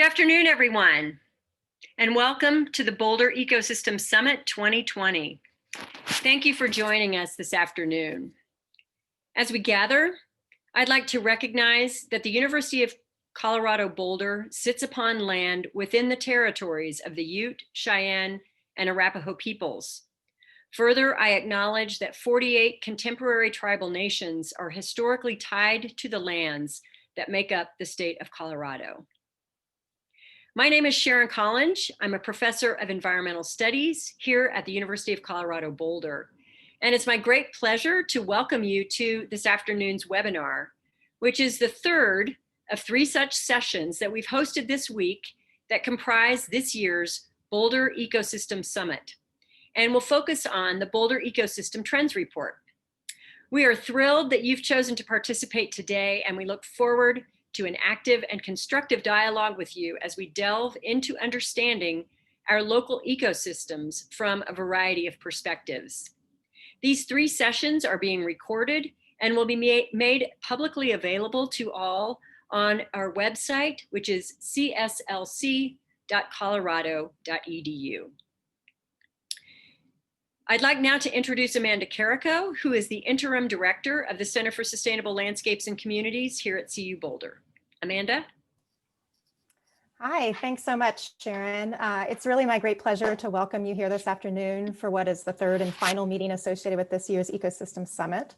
Good afternoon, everyone, and welcome to the Boulder Ecosystem Summit 2020. Thank you for joining us this afternoon. As we gather, I'd like to recognize that the University of Colorado Boulder sits upon land within the territories of the Ute, Cheyenne, and Arapaho peoples. Further, I acknowledge that 48 contemporary tribal nations are historically tied to the lands that make up the state of Colorado. My name is Sharon Collins. I'm a professor of environmental studies here at the University of Colorado Boulder. And it's my great pleasure to welcome you to this afternoon's webinar, which is the third of three such sessions that we've hosted this week that comprise this year's Boulder Ecosystem Summit, and will focus on the Boulder Ecosystem Trends Report. We are thrilled that you've chosen to participate today, and we look forward to an active and constructive dialogue with you as we delve into understanding our local ecosystems from a variety of perspectives. These three sessions are being recorded and will be made publicly available to all on our website, which is cslc.colorado.edu. I'd like now to introduce Amanda Carrico, who is the Interim Director of the Center for Sustainable Landscapes and Communities here at CU Boulder. Amanda? Hi, thanks so much, Sharon. It's really my great pleasure to welcome you here this afternoon for what is the third and final meeting associated with this year's Ecosystem Summit.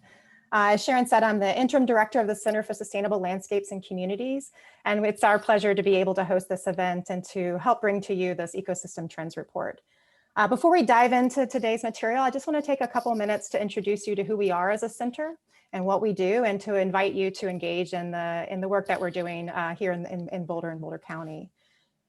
As Sharon said, I'm the Interim Director of the Center for Sustainable Landscapes and Communities, and it's our pleasure to be able to host this event and to help bring to you this Ecosystem Trends Report. Before we dive into today's material, I just want to take a couple minutes to introduce you to who we are as a center and what we do, and to invite you to engage in the work that we're doing here in Boulder and Boulder County.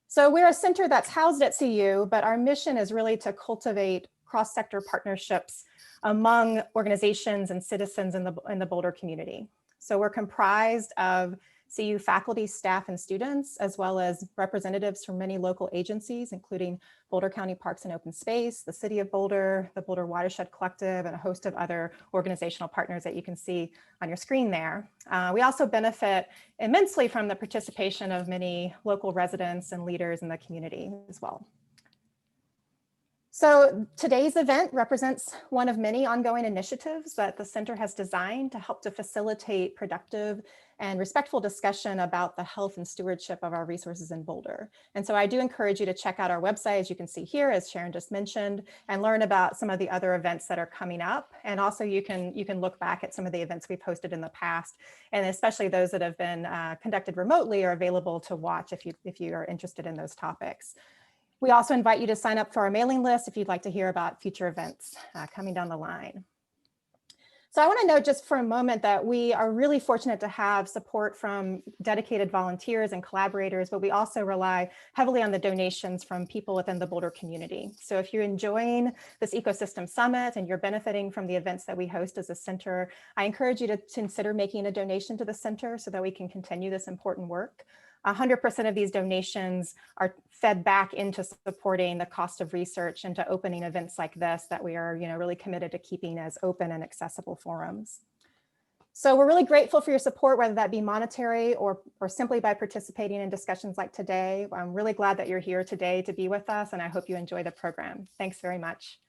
So we're a center that's housed at CU, but our mission is really to cultivate cross-sector partnerships among organizations and citizens in the Boulder community. So we're comprised of CU faculty, staff, and students, as well as representatives from many local agencies, including Boulder County Parks and Open Space, the City of Boulder, the Boulder Watershed Collective, and a host of other organizational partners that you can see on your screen there. We also benefit immensely from the participation of many local residents and leaders in the community as well. So today's event represents one of many ongoing initiatives that the center has designed to help to facilitate productive and respectful discussion about the health and stewardship of our resources in Boulder. And so I do encourage you to check out our website, as you can see here, as Sharon just mentioned, and learn about some of the other events that are coming up. And also you can look back at some of the events we've hosted in the past, and especially those that have been conducted remotely are available to watch if you are interested in those topics. We also invite you to sign up for our mailing list if you'd like to hear about future events coming down the line. So I want to note just for a moment that we are really fortunate to have support from dedicated volunteers and collaborators, but we also rely heavily on the donations from people within the Boulder community. So if you're enjoying this Ecosystem Summit and you're benefiting from the events that we host as a center, I encourage you to consider making a donation to the center so that we can continue this important work. 100% of these donations are fed back into supporting the cost of research and to opening events like this that we are really committed to keeping as open and accessible forums. So we're really grateful for your support, whether that be monetary or simply by participating in discussions like today. I'm really glad that you're here today to be with us, and I hope you enjoy the program. Thanks very much.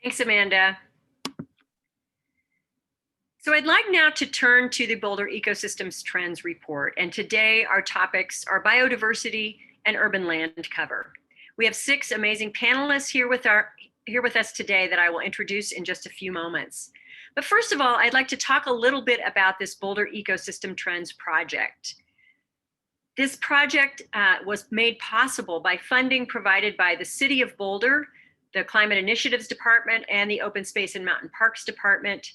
Thanks, Amanda. So I'd like now to turn to the Boulder Ecosystems Trends Report, and today our topics are biodiversity and urban land cover. We have 6 amazing panelists here with us today that I will introduce in just a few moments. But first of all, I'd like to talk a little bit about this Boulder Ecosystem Trends project. This project was made possible by funding provided by the City of Boulder, the Climate Initiatives Department, and the Open Space and Mountain Parks Department,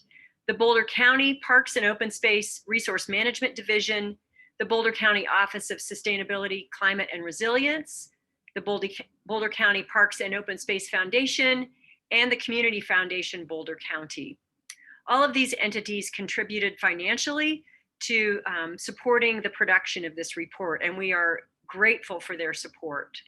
the Boulder County Parks and Open Space Resource Management Division, the Boulder County Office of Sustainability, Climate and Resilience, the Boulder County Parks and Open Space Foundation, and the Community Foundation Boulder County. All of these entities contributed financially to supporting the production of this report, and we are grateful for their support.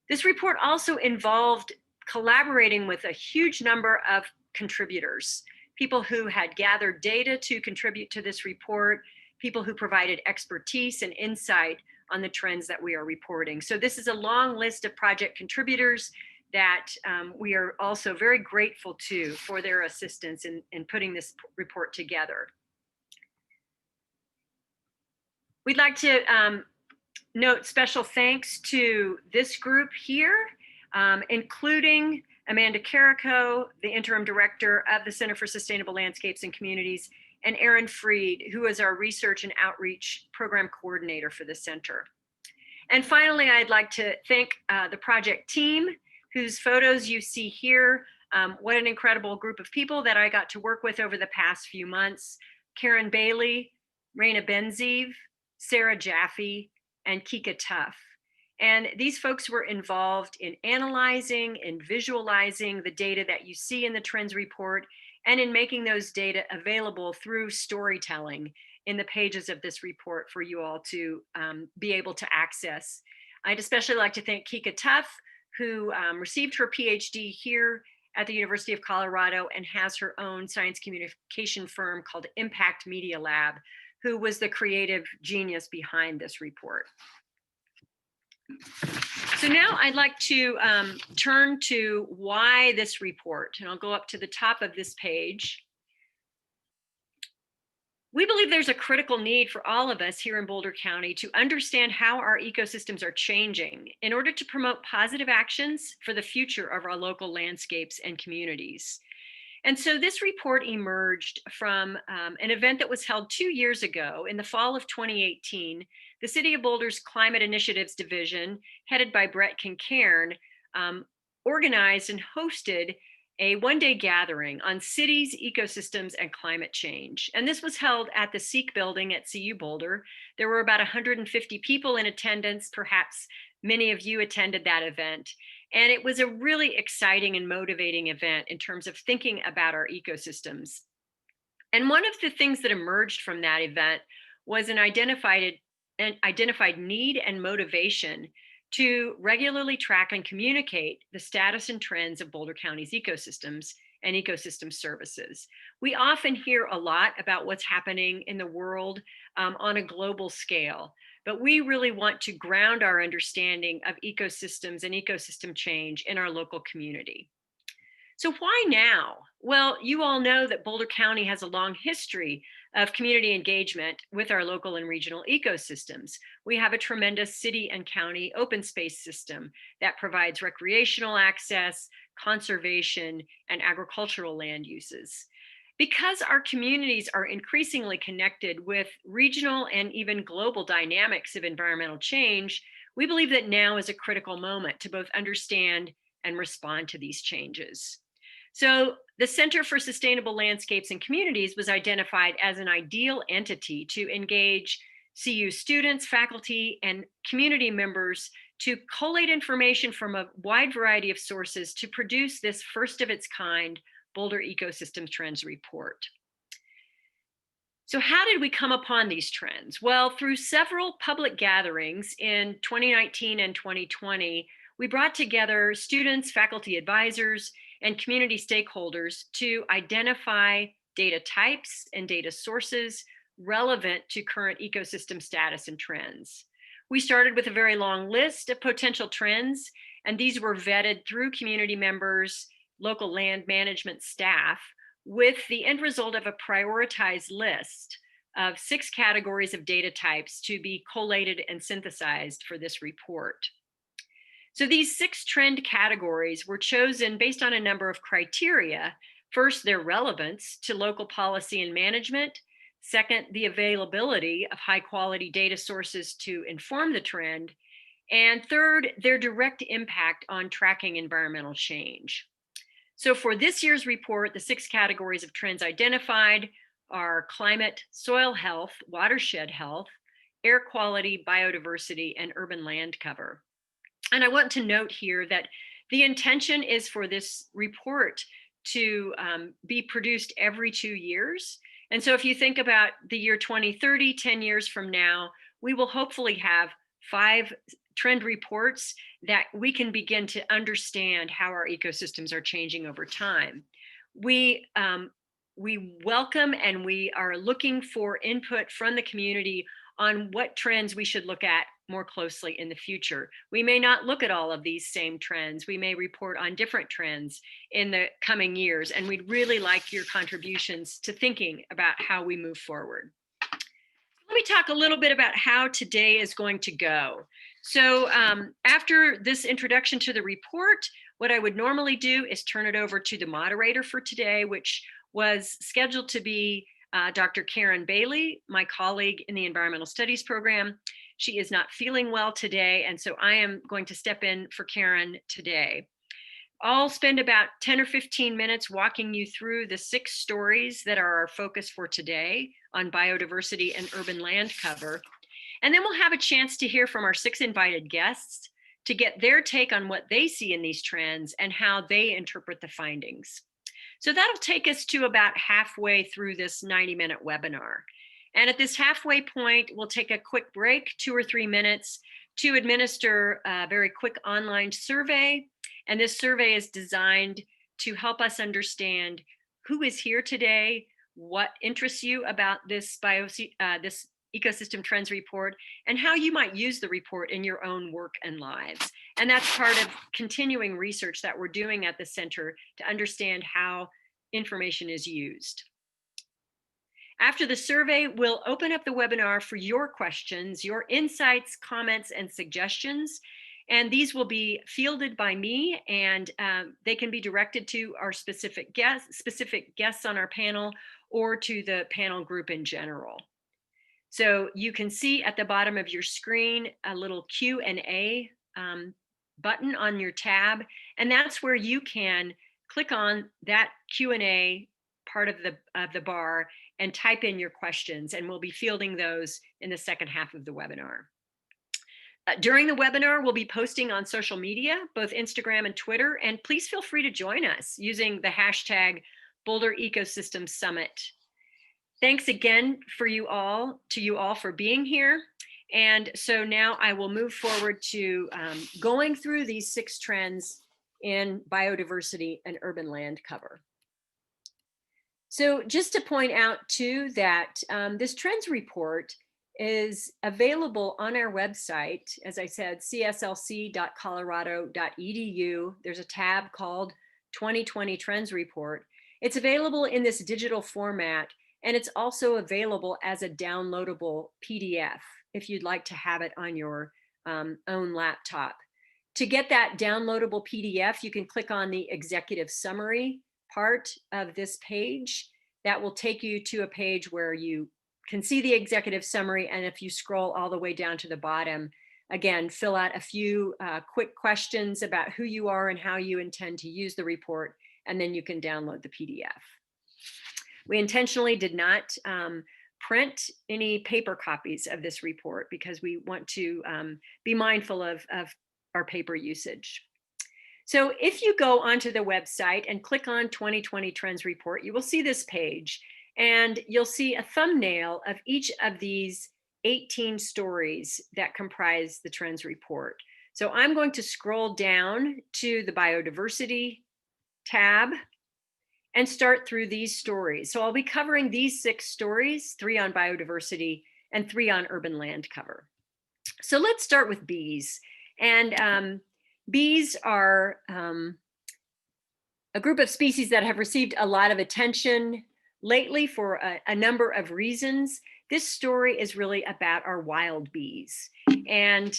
This report also involved collaborating with a huge number of contributors, people who had gathered data to contribute to this report, people who provided expertise and insight on the trends that we are reporting. So this is a long list of project contributors that we are also very grateful to for their assistance in putting this report together. We'd like to note special thanks to this group here, including Amanda Carrico, the interim director of the Center for Sustainable Landscapes and Communities, and Erin Freed, who is our research and outreach program coordinator for the center. And finally, I'd like to thank the project team, whose photos you see here. What an incredible group of people that I got to work with over the past few months. Karen Bailey, Raina Benzeev, Sarah Jaffe, and Kika Tuff. And these folks were involved in analyzing and visualizing the data that you see in the trends report and in making those data available through storytelling in the pages of this report for you all to be able to access. I'd especially like to thank Kika Tuff, who received her PhD here at the University of Colorado and has her own science communication firm called Impact Media Lab, who was the creative genius behind this report. So now I'd like to turn to why this report, and I'll go up to the top of this page. We believe there's a critical need for all of us here in Boulder County to understand how our ecosystems are changing in order to promote positive actions for the future of our local landscapes and communities. And so this report emerged from an event that was held 2 years ago in the fall of 2018. The City of Boulder's Climate Initiatives Division, headed by Brett Kincairn, organized and hosted a one-day gathering on cities, ecosystems, and climate change. And this was held at the SEEK building at CU Boulder. There were about 150 people in attendance. Perhaps many of you attended that event. And it was a really exciting and motivating event in terms of thinking about our ecosystems. And one of the things that emerged from that event was an identified need and motivation to regularly track and communicate the status and trends of Boulder County's ecosystems and ecosystem services. We often hear a lot about what's happening in the world on a global scale, but we really want to ground our understanding of ecosystems and ecosystem change in our local community. So why now? Well, you all know that Boulder County has a long history of community engagement with our local and regional ecosystems. We have a tremendous city and county open space system that provides recreational access, conservation, and agricultural land uses. Because our communities are increasingly connected with regional and even global dynamics of environmental change, we believe that now is a critical moment to both understand and respond to these changes. So the Center for Sustainable Landscapes and Communities was identified as an ideal entity to engage CU students, faculty, and community members to collate information from a wide variety of sources to produce this first of its kind Boulder Ecosystem Trends report. So how did we come upon these trends? Well, through several public gatherings in 2019 and 2020, we brought together students, faculty advisors, and community stakeholders to identify data types and data sources relevant to current ecosystem status and trends. We started with a very long list of potential trends, and these were vetted through community members, local land management staff, with the end result of a prioritized list of 6 categories of data types to be collated and synthesized for this report. So these 6 trend categories were chosen based on a number of criteria. First, their relevance to local policy and management. Second, the availability of high quality data sources to inform the trend. And third, their direct impact on tracking environmental change. So for this year's report, the 6 categories of trends identified are climate, soil health, watershed health, air quality, biodiversity, and urban land cover. And I want to note here that the intention is for this report to be produced every 2 years. And so if you think about the year 2030, 10 years from now, we will hopefully have 5 trend reports that we can begin to understand how our ecosystems are changing over time. We welcome and we are looking for input from the community on what trends we should look at more closely in the future. We may not look at all of these same trends. We may report on different trends in the coming years, and we'd really like your contributions to thinking about how we move forward. Let me talk a little bit about how today is going to go. So after this introduction to the report, what I would normally do is turn it over to the moderator for today, which was scheduled to be Dr. Karen Bailey, my colleague in the Environmental Studies program. She is not feeling well today, and so I am going to step in for Karen today. I'll spend about 10 or 15 minutes walking you through the 6 stories that are our focus for today on biodiversity and urban land cover. And then we'll have a chance to hear from our 6 invited guests to get their take on what they see in these trends and how they interpret the findings. So that'll take us to about halfway through this 90-minute webinar. And at this halfway point, we'll take a quick break, 2 or 3 minutes, to administer a very quick online survey. And this survey is designed to help us understand who is here today, what interests you about this ecosystem trends report, and how you might use the report in your own work and lives. And that's part of continuing research that we're doing at the center to understand how information is used. After the survey, we'll open up the webinar for your questions, your insights, comments, and suggestions. And these will be fielded by me, and they can be directed to our specific guests on our panel or to the panel group in general. So you can see at the bottom of your screen a little Q&A button on your tab, and that's where you can click on that Q&A part of the bar and type in your questions, and we'll be fielding those in the second half of the webinar. During the webinar, we'll be posting on social media, both Instagram and Twitter, and please feel free to join us using the hashtag Boulder Ecosystem Summit. Thanks again to you all for being here. And so now I will move forward to going through these 6 trends in biodiversity and urban land cover. So just to point out too that this trends report is available on our website, as I said, cslc.colorado.edu. There's a tab called 2020 Trends Report. It's available in this digital format, and it's also available as a downloadable PDF if you'd like to have it on your own laptop. To get that downloadable PDF, you can click on the executive summary part of this page. That will take you to a page where you can see the executive summary, and if you scroll all the way down to the bottom, again, fill out a few quick questions about who you are and how you intend to use the report, and then you can download the PDF. We intentionally did not print any paper copies of this report because we want to be mindful of our paper usage. So if you go onto the website and click on 2020 Trends Report, you will see this page, and you'll see a thumbnail of each of these 18 stories that comprise the Trends Report. So I'm going to scroll down to the Biodiversity tab and start through these stories. So I'll be covering these 6 stories, 3 on biodiversity and 3 on urban land cover. So let's start with bees. And bees are a group of species that have received a lot of attention lately for a number of reasons. This story is really about our wild bees and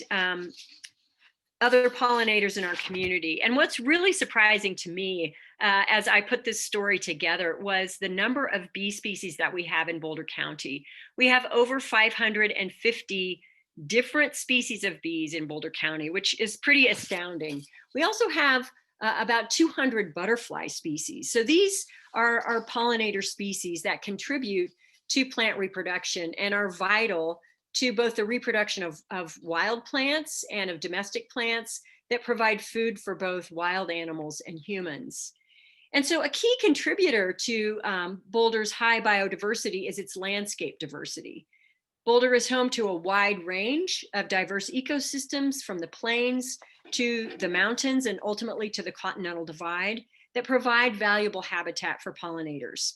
other pollinators in our community. And what's really surprising to me as I put this story together was the number of bee species that we have in Boulder County. We have over 550 different species of bees in Boulder County, which is pretty astounding. We also have about 200 butterfly species. So these are our pollinator species that contribute to plant reproduction and are vital to both the reproduction of wild plants and of domestic plants that provide food for both wild animals and humans. And so a key contributor to Boulder's high biodiversity is its landscape diversity. Boulder is home to a wide range of diverse ecosystems, from the plains to the mountains and ultimately to the Continental Divide, that provide valuable habitat for pollinators.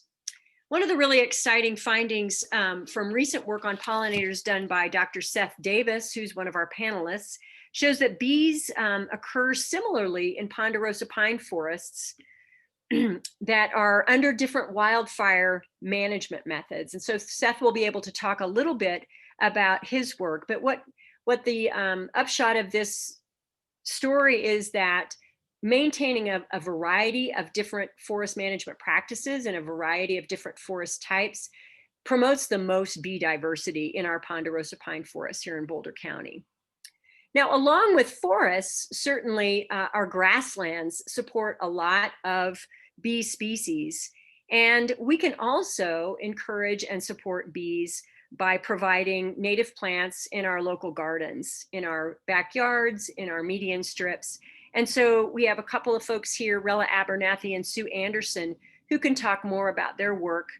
One of the really exciting findings from recent work on pollinators done by Dr. Seth Davis, who's one of our panelists, shows that bees occur similarly in ponderosa pine forests that are under different wildfire management methods. And so Seth will be able to talk a little bit about his work, but what the upshot of this story is that maintaining a variety of different forest management practices and a variety of different forest types promotes the most bee diversity in our ponderosa pine forests here in Boulder County. Now, along with forests, certainly our grasslands support a lot of bee species. And we can also encourage and support bees by providing native plants in our local gardens, in our backyards, in our median strips. And so we have a couple of folks here, Rella Abernathy and Sue Anderson, who can talk more about their work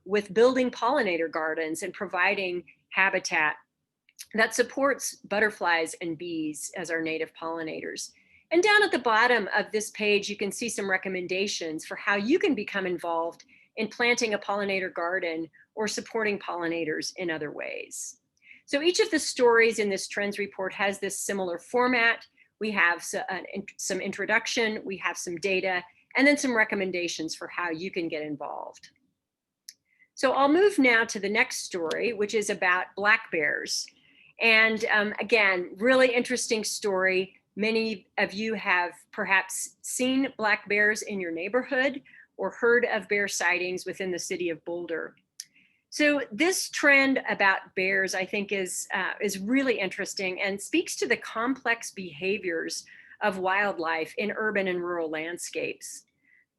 with building pollinator gardens and providing habitat that supports butterflies and bees as our native pollinators. And down at the bottom of this page, you can see some recommendations for how you can become involved in planting a pollinator garden or supporting pollinators in other ways. So each of the stories in this trends report has this similar format. We have some introduction, we have some data, and then some recommendations for how you can get involved. So I'll move now to the next story, which is about black bears. And again, really interesting story. Many of you have perhaps seen black bears in your neighborhood or heard of bear sightings within the city of Boulder. So this trend about bears, I think, is really interesting and speaks to the complex behaviors of wildlife in urban and rural landscapes.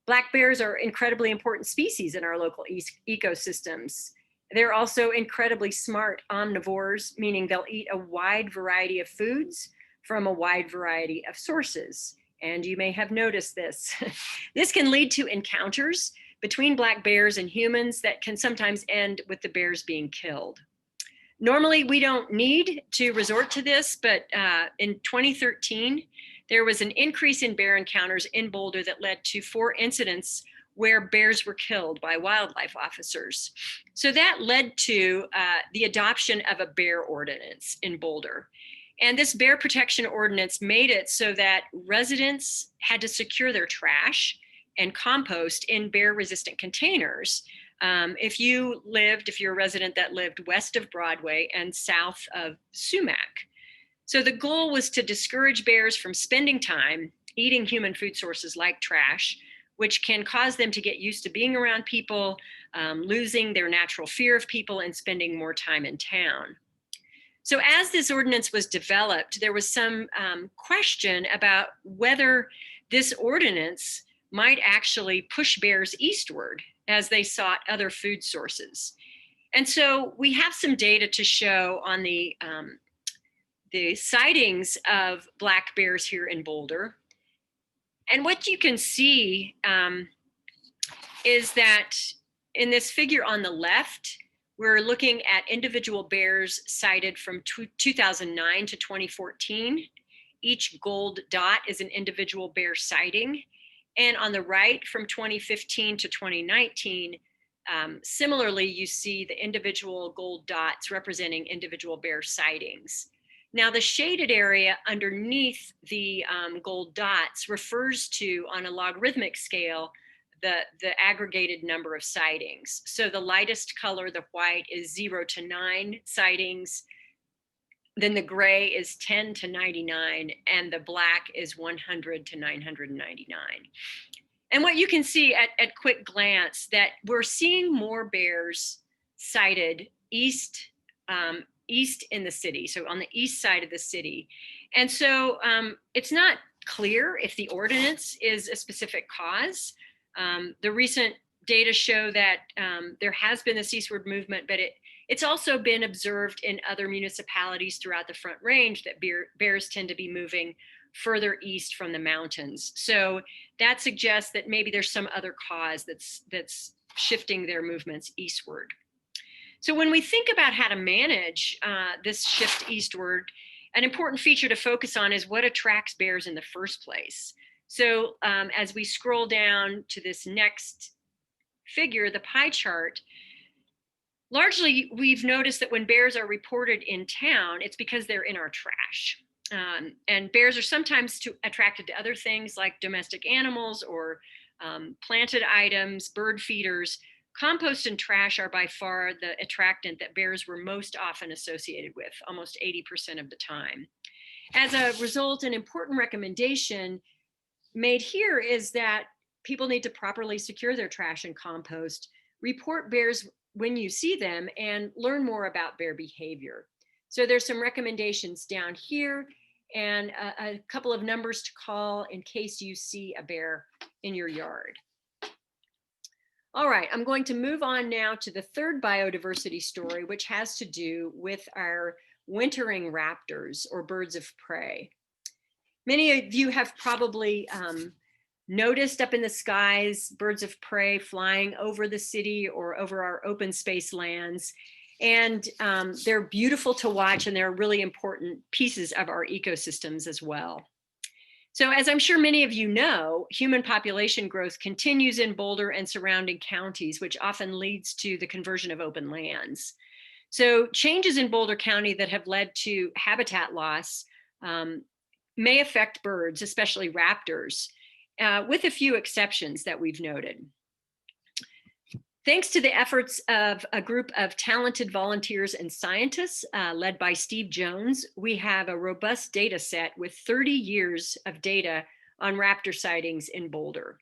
Black bears are incredibly important species in our local ecosystems. They're also incredibly smart omnivores, meaning they'll eat a wide variety of foods from a wide variety of sources. And you may have noticed this. This can lead to encounters between black bears and humans that can sometimes end with the bears being killed. Normally, we don't need to resort to this, but in 2013, there was an increase in bear encounters in Boulder that led to 4 incidents where bears were killed by wildlife officers. So that led to the adoption of a bear ordinance in Boulder. And this bear protection ordinance made it so that residents had to secure their trash and compost in bear-resistant containers. If you're a resident that lived west of Broadway and south of Sumac. So the goal was to discourage bears from spending time eating human food sources like trash, which can cause them to get used to being around people, losing their natural fear of people, and spending more time in town. So as this ordinance was developed, there was some question about whether this ordinance might actually push bears eastward as they sought other food sources. And so we have some data to show on the sightings of black bears here in Boulder. And what you can see is that in this figure on the left, we're looking at individual bears sighted from 2009 to 2014. Each gold dot is an individual bear sighting. And on the right, from 2015 to 2019, similarly, you see the individual gold dots representing individual bear sightings. Now, the shaded area underneath the gold dots refers to, on a logarithmic scale, the aggregated number of sightings. So the lightest color, the white, is 0 to 9 sightings. Then the gray is 10 to 99, and the black is 100 to 999. And what you can see at quick glance, that we're seeing more bears sighted east in the city, so on the east side of the city. And so it's not clear if the ordinance is a specific cause. The recent data show that there has been this eastward movement, but it's also been observed in other municipalities throughout the Front Range that bears tend to be moving further east from the mountains. So that suggests that maybe there's some other cause that's shifting their movements eastward. So when we think about how to manage this shift eastward, an important feature to focus on is what attracts bears in the first place. So as we scroll down to this next figure, the pie chart, largely we've noticed that when bears are reported in town, it's because they're in our trash. And bears are sometimes attracted to other things like domestic animals or planted items, bird feeders. Compost and trash are by far the attractant that bears were most often associated with, almost 80% of the time. As a result, an important recommendation made here is that people need to properly secure their trash and compost, report bears when you see them, and learn more about bear behavior. So there's some recommendations down here and a couple of numbers to call in case you see a bear in your yard. All right, I'm going to move on now to the third biodiversity story, which has to do with our wintering raptors, or birds of prey. Many of you have probably noticed up in the skies birds of prey flying over the city or over our open space lands. And they're beautiful to watch, and they're really important pieces of our ecosystems as well. So as I'm sure many of you know, human population growth continues in Boulder and surrounding counties, which often leads to the conversion of open lands. So changes in Boulder County that have led to habitat loss may affect birds, especially raptors, with a few exceptions that we've noted. Thanks to the efforts of a group of talented volunteers and scientists led by Steve Jones, we have a robust data set with 30 years of data on raptor sightings in Boulder.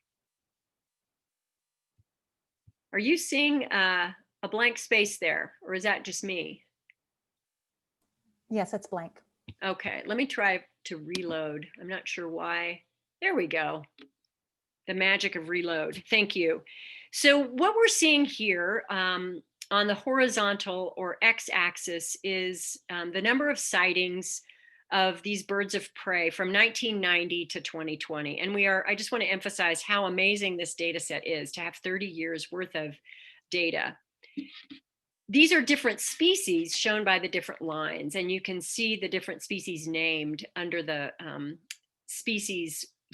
Are you seeing a blank space there, or is that just me? Yes, it's blank. Okay, let me try to reload. I'm not sure why. There we go. The magic of reload. Thank you. So what we're seeing here on the horizontal or x-axis is the number of sightings of these birds of prey from 1990 to 2020. And I just want to emphasize how amazing this data set is to have 30 years worth of data. These are different species shown by the different lines, and you can see the different species named under the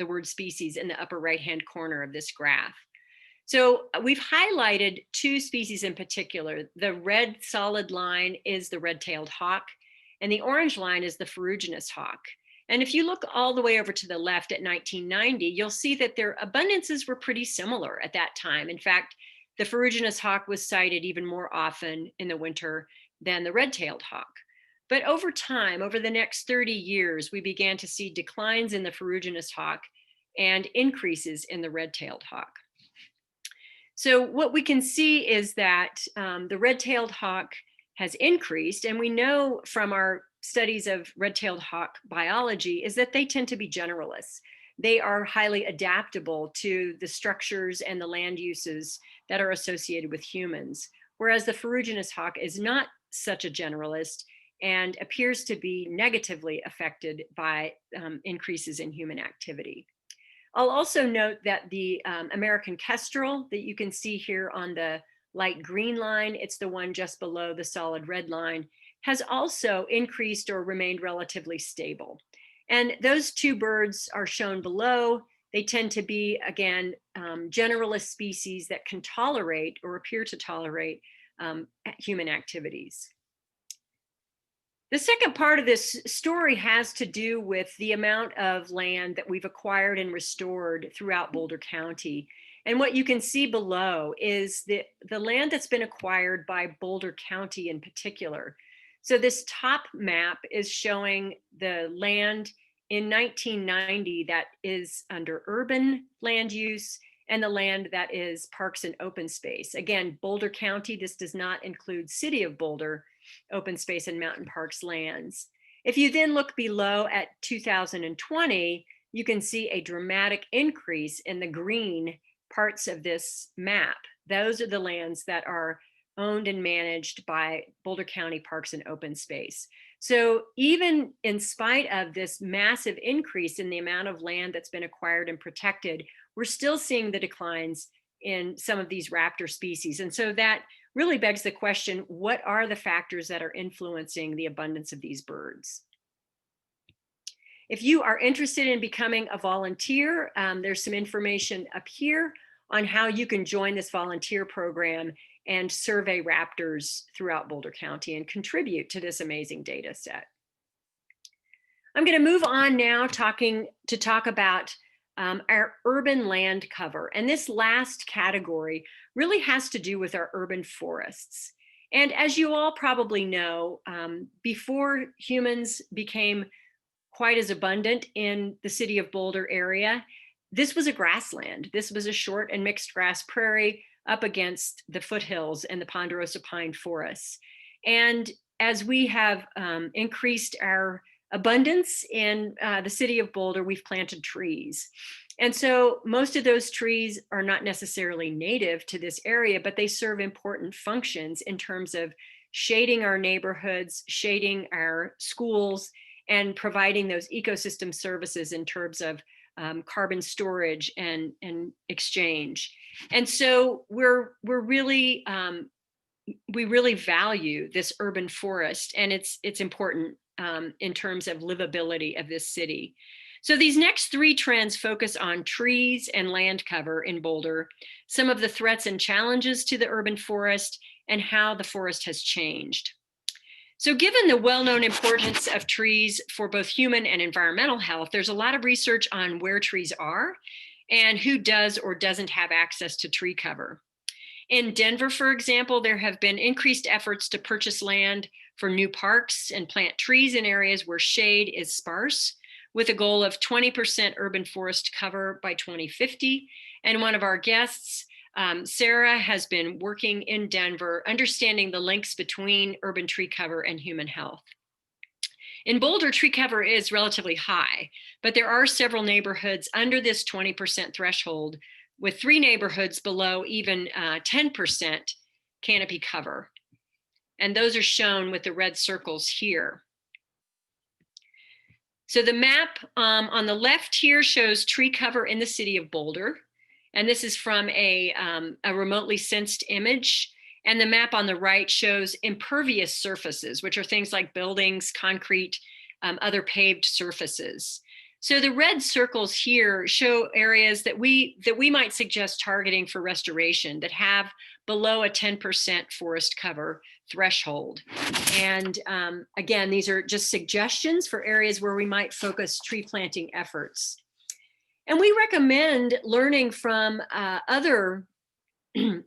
word species in the upper right-hand corner of this graph. So we've highlighted two species in particular. The red solid line is the red-tailed hawk, and the orange line is the ferruginous hawk. And if you look all the way over to the left at 1990, you'll see that their abundances were pretty similar at that time. In fact, the ferruginous hawk was sighted even more often in the winter than the red-tailed hawk. But over time, over the next 30 years, we began to see declines in the ferruginous hawk and increases in the red-tailed hawk. So what we can see is that the red-tailed hawk has increased, and we know from our studies of red-tailed hawk biology is that they tend to be generalists. They are highly adaptable to the structures and the land uses that are associated with humans, whereas the ferruginous hawk is not such a generalist and appears to be negatively affected by increases in human activity. I'll also note that the American kestrel that you can see here on the light green line, it's the one just below the solid red line, has also increased or remained relatively stable. And those two birds are shown below. They tend to be, again, generalist species that can tolerate or appear to tolerate human activities. The second part of this story has to do with the amount of land that we've acquired and restored throughout Boulder County. And what you can see below is the land that's been acquired by Boulder County in particular. So this top map is showing the land in 1990 that is under urban land use and the land that is parks and open space. Again, Boulder County, this does not include City of Boulder open space and mountain parks lands. If you then look below at 2020, you can see a dramatic increase in the green parts of this map. Those are the lands that are owned and managed by Boulder County Parks and Open Space. So even in spite of this massive increase in the amount of land that's been acquired and protected, we're still seeing the declines in some of these raptor species. And so that really begs the question, what are the factors that are influencing the abundance of these birds? If you are interested in becoming a volunteer, there's some information up here on how you can join this volunteer program and survey raptors throughout Boulder County and contribute to this amazing data set. I'm going to move on now to talk about our urban land cover. And this last category really has to do with our urban forests. And as you all probably know, before humans became quite as abundant in the city of Boulder area, this was a grassland. This was a short and mixed grass prairie up against the foothills and the ponderosa pine forests. And as we have increased our abundance in the city of Boulder, we've planted trees. And so most of those trees are not necessarily native to this area, but they serve important functions in terms of shading our neighborhoods, shading our schools, and providing those ecosystem services in terms of carbon storage and exchange. And so we really value this urban forest, and it's important in terms of livability of this city. So these next three trends focus on trees and land cover in Boulder, some of the threats and challenges to the urban forest, and how the forest has changed. So given the well-known importance of trees for both human and environmental health, there's a lot of research on where trees are and who does or doesn't have access to tree cover. In Denver, for example, there have been increased efforts to purchase land for new parks and plant trees in areas where shade is sparse, with a goal of 20% urban forest cover by 2050. And one of our guests, Sarah, has been working in Denver, understanding the links between urban tree cover and human health. In Boulder, tree cover is relatively high, but there are several neighborhoods under this 20% threshold, with 3 neighborhoods below even 10% canopy cover. And those are shown with the red circles here. So the map on the left here shows tree cover in the city of Boulder. And this is from a remotely sensed image. And the map on the right shows impervious surfaces, which are things like buildings, concrete, other paved surfaces. So the red circles here show areas that we might suggest targeting for restoration that have below a 10% forest cover threshold. And again, these are just suggestions for areas where we might focus tree planting efforts. And we recommend learning from other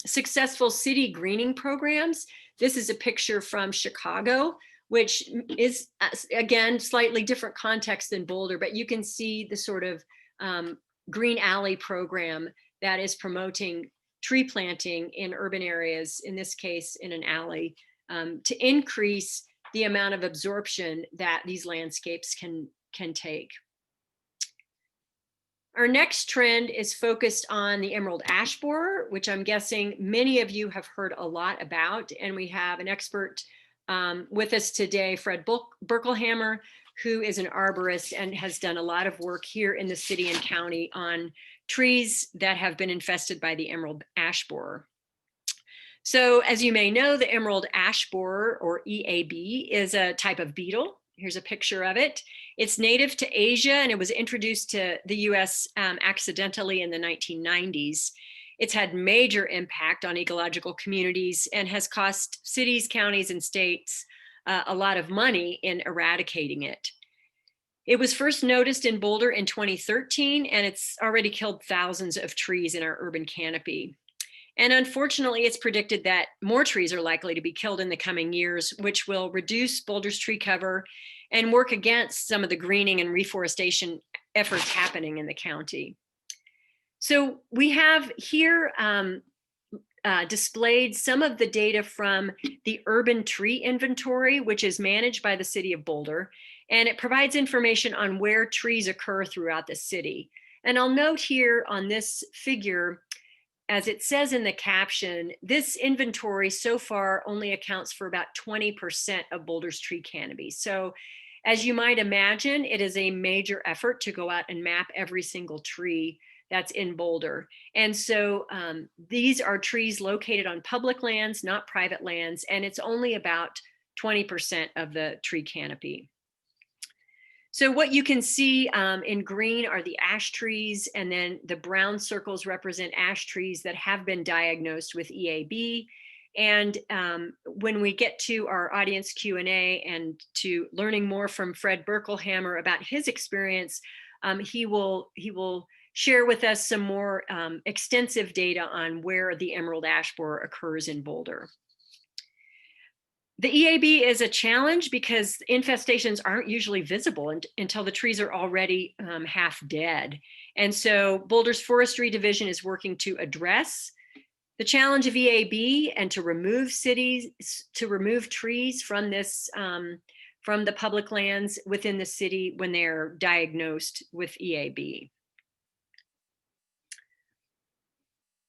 successful city greening programs. This is a picture from Chicago, which is, again, slightly different context than Boulder, but you can see the sort of Green Alley program that is promoting tree planting in urban areas, in this case, in an alley, to increase the amount of absorption that these landscapes can take. Our next trend is focused on the emerald ash borer, which I'm guessing many of you have heard a lot about. And we have an expert with us today, Fred Berkelhammer, who is an arborist and has done a lot of work here in the city and county on trees that have been infested by the emerald ash borer. So as you may know, the emerald ash borer, or EAB, is a type of beetle. Here's a picture of it. It's native to Asia, and it was introduced to the US accidentally in the 1990s. It's had major impact on ecological communities and has cost cities, counties, and states a lot of money in eradicating it. It was first noticed in Boulder in 2013, and it's already killed thousands of trees in our urban canopy. And unfortunately, it's predicted that more trees are likely to be killed in the coming years, which will reduce Boulder's tree cover and work against some of the greening and reforestation efforts happening in the county. So we have here displayed some of the data from the Urban Tree Inventory, which is managed by the city of Boulder, and it provides information on where trees occur throughout the city. And I'll note here on this figure, as it says in the caption, this inventory so far only accounts for about 20% of Boulder's tree canopy. So as you might imagine, it is a major effort to go out and map every single tree that's in Boulder. And so these are trees located on public lands, not private lands, and it's only about 20% of the tree canopy. So what you can see in green are the ash trees, and then the brown circles represent ash trees that have been diagnosed with EAB. And when we get to our audience Q&A and to learning more from Fred Berkelhammer about his experience, he will share with us some more extensive data on where the emerald ash borer occurs in Boulder. The EAB is a challenge because infestations aren't usually visible until the trees are already half dead. And so Boulder's Forestry Division is working to address the challenge of EAB and to remove trees from this, from the public lands within the city when they're diagnosed with EAB.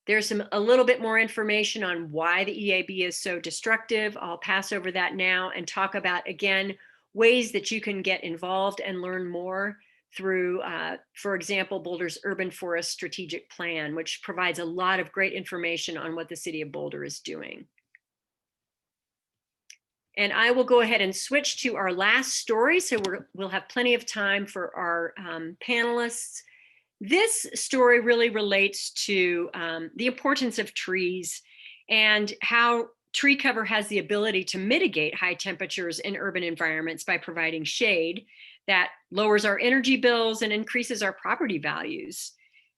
There's a little bit more information on why the EAB is so destructive. I'll pass over that now and talk about, again, ways that you can get involved and learn more through, for example, Boulder's Urban Forest Strategic Plan, which provides a lot of great information on what the city of Boulder is doing. And I will go ahead and switch to our last story, so we'll have plenty of time for our panelists. This story really relates to the importance of trees and how tree cover has the ability to mitigate high temperatures in urban environments by providing shade that lowers our energy bills and increases our property values.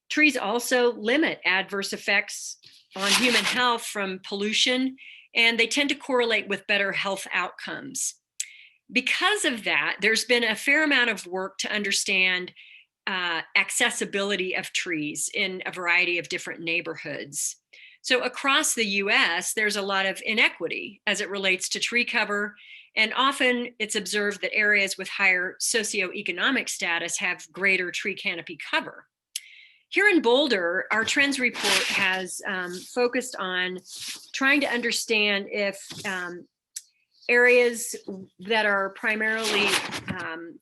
Trees also limit adverse effects on human health from pollution, and they tend to correlate with better health outcomes. Because of that, there's been a fair amount of work to understand accessibility of trees in a variety of different neighborhoods. So across the US, there's a lot of inequity as it relates to tree cover, and often it's observed that areas with higher socioeconomic status have greater tree canopy cover. Here in Boulder, our trends report has focused on trying to understand if areas that are primarily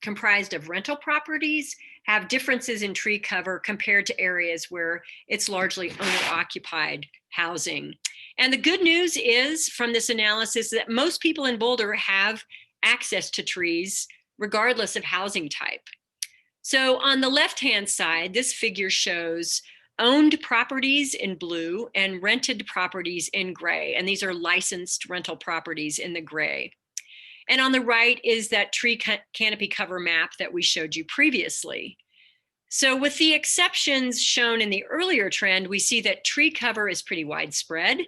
comprised of rental properties have differences in tree cover compared to areas where it's largely owner-occupied housing. And the good news is from this analysis that most people in Boulder have access to trees regardless of housing type. So on the left-hand side, this figure shows owned properties in blue and rented properties in gray. And these are licensed rental properties in the gray. And on the right is that tree canopy cover map that we showed you previously. So with the exceptions shown in the earlier trend, we see that tree cover is pretty widespread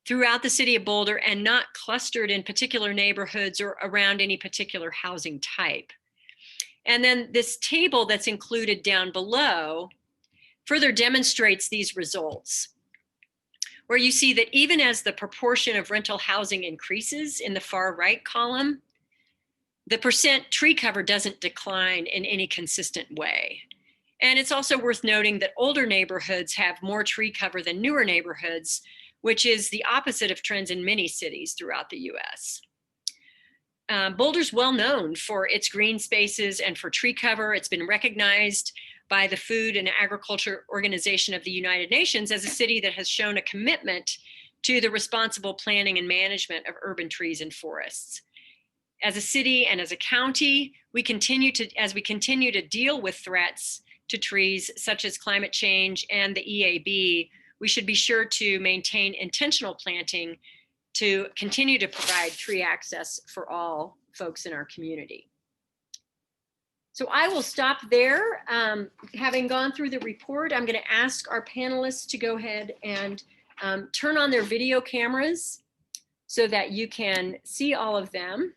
throughout the city of Boulder and not clustered in particular neighborhoods or around any particular housing type. And then this table that's included down below further demonstrates these results, where you see that even as the proportion of rental housing increases in the far right column, the percent tree cover doesn't decline in any consistent way. And it's also worth noting that older neighborhoods have more tree cover than newer neighborhoods, which is the opposite of trends in many cities throughout the US. Boulder's well known for its green spaces and for tree cover. It's been recognized by the Food and Agriculture Organization of the United Nations as a city that has shown a commitment to the responsible planning and management of urban trees and forests. As a city and as a county, as we continue to deal with threats to trees such as climate change and the EAB, we should be sure to maintain intentional planting to continue to provide tree access for all folks in our community. So I will stop there. Having gone through the report, I'm going to ask our panelists to go ahead and turn on their video cameras so that you can see all of them.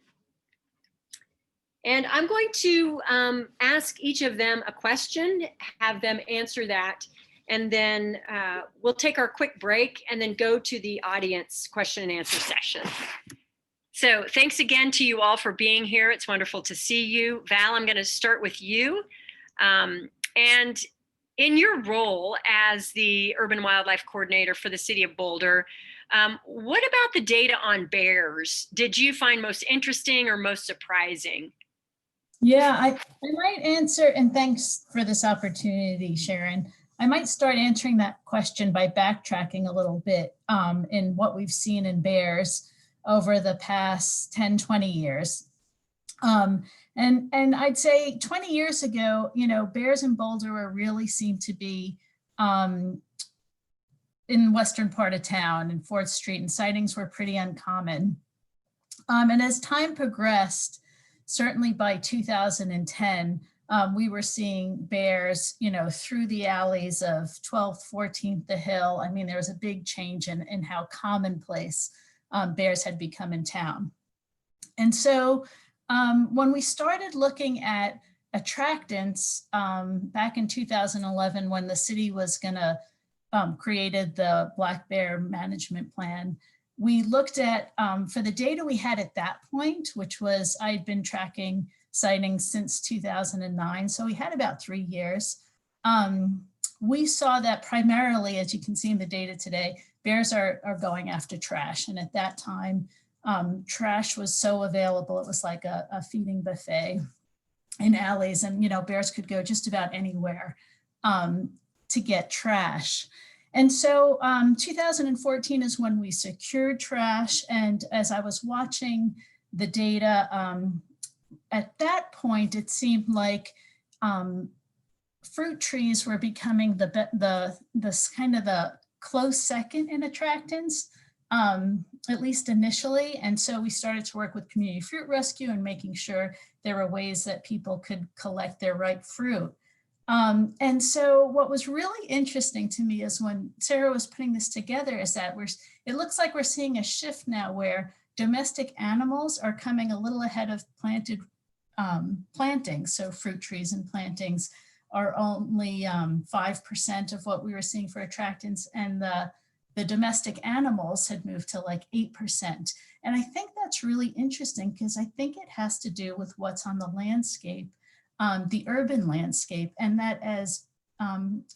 And I'm going to ask each of them a question, have them answer that, and then we'll take our quick break and then go to the audience question and answer session. So thanks again to you all for being here. It's wonderful to see you. Val, I'm going to start with you. And in your role as the Urban Wildlife Coordinator for the City of Boulder, what about the data on bears did you find most interesting or most surprising? Yeah, I might answer, and thanks for this opportunity, Sharon. I might start answering that question by backtracking a little bit in what we've seen in bears over the past 10, 20 years. And I'd say 20 years ago, bears in Boulder were really seemed to be in western part of town and 4th Street, and sightings were pretty uncommon. And as time progressed, certainly by 2010, we were seeing bears, through the alleys of 12th, 14th, the Hill. I mean, there was a big change in how commonplace bears had become in town. And so when we started looking at attractants back in 2011, when the city was going to created the Black Bear Management Plan, we looked at, for the data we had at that point, which was, I'd been tracking sightings since 2009, so we had about 3 years. We saw that primarily, as you can see in the data today, bears are going after trash. And at that time, trash was so available, it was like a feeding buffet in alleys, and bears could go just about anywhere to get trash. And so 2014 is when we secured trash. And as I was watching the data, at that point, it seemed like fruit trees were becoming the kind of the close second in attractants, at least initially. And so we started to work with community fruit rescue and making sure there were ways that people could collect their ripe fruit. And so what was really interesting to me is when Sarah was putting this together is that it looks like we're seeing a shift now where domestic animals are coming a little ahead of planted plantings. So fruit trees and plantings are only 5% of what we were seeing for attractants, and the domestic animals had moved to like 8%. And I think that's really interesting because I think it has to do with what's on the landscape, the urban landscape, and that as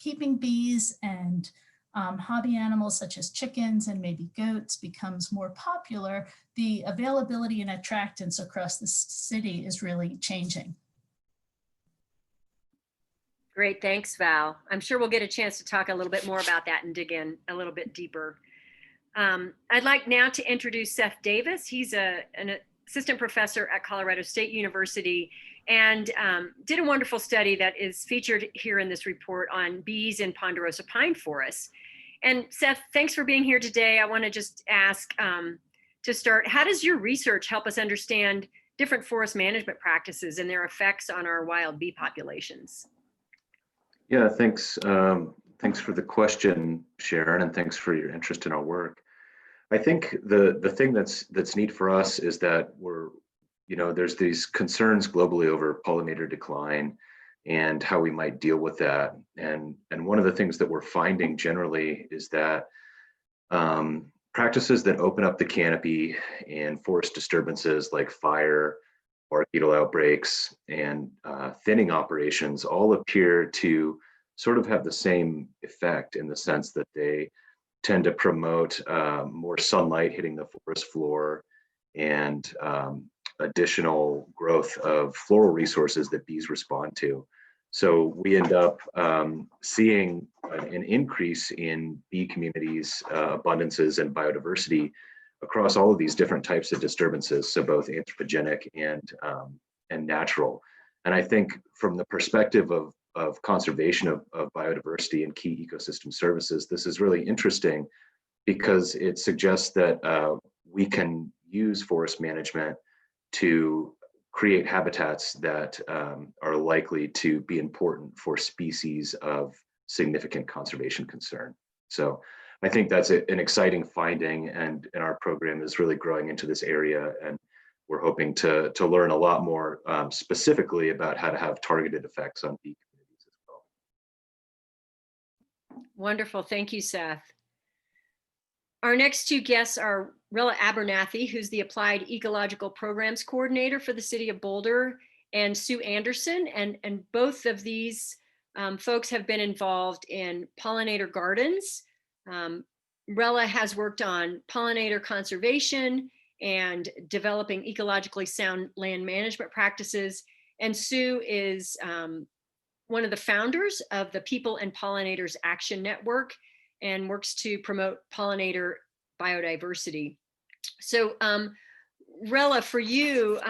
keeping bees and hobby animals such as chickens and maybe goats becomes more popular, the availability and attractants across the city is really changing. Great, thanks, Val. I'm sure we'll get a chance to talk a little bit more about that and dig in a little bit deeper. I'd like now to introduce Seth Davis. He's an assistant professor at Colorado State University and did a wonderful study that is featured here in this report on bees in ponderosa pine forests. And Seth, thanks for being here today. I want to just ask to start, how does your research help us understand different forest management practices and their effects on our wild bee populations? Yeah, thanks. Thanks for the question, Sharon, and thanks for your interest in our work. I think the thing that's neat for us is that there's these concerns globally over pollinator decline and how we might deal with that. And one of the things that we're finding generally is that practices that open up the canopy and forest disturbances like fire, bark beetle outbreaks, and thinning operations all appear to sort of have the same effect in the sense that they tend to promote more sunlight hitting the forest floor and additional growth of floral resources that bees respond to. So we end up seeing an increase in bee communities, abundances, and biodiversity across all of these different types of disturbances, so both anthropogenic and natural. And I think from the perspective of conservation of biodiversity and key ecosystem services, this is really interesting because it suggests that we can use forest management to create habitats that are likely to be important for species of significant conservation concern. So I think that's an exciting finding, and our program is really growing into this area, and we're hoping to learn a lot more specifically about how to have targeted effects on bee communities as well. Wonderful, thank you, Seth. Our next two guests are Rilla Abernathy, who's the Applied Ecological Programs Coordinator for the City of Boulder, and Sue Anderson. And both of these folks have been involved in pollinator gardens. Rilla has worked on pollinator conservation and developing ecologically sound land management practices. And Sue is one of the founders of the People and Pollinators Action Network and works to promote pollinator biodiversity. So Rella, for you,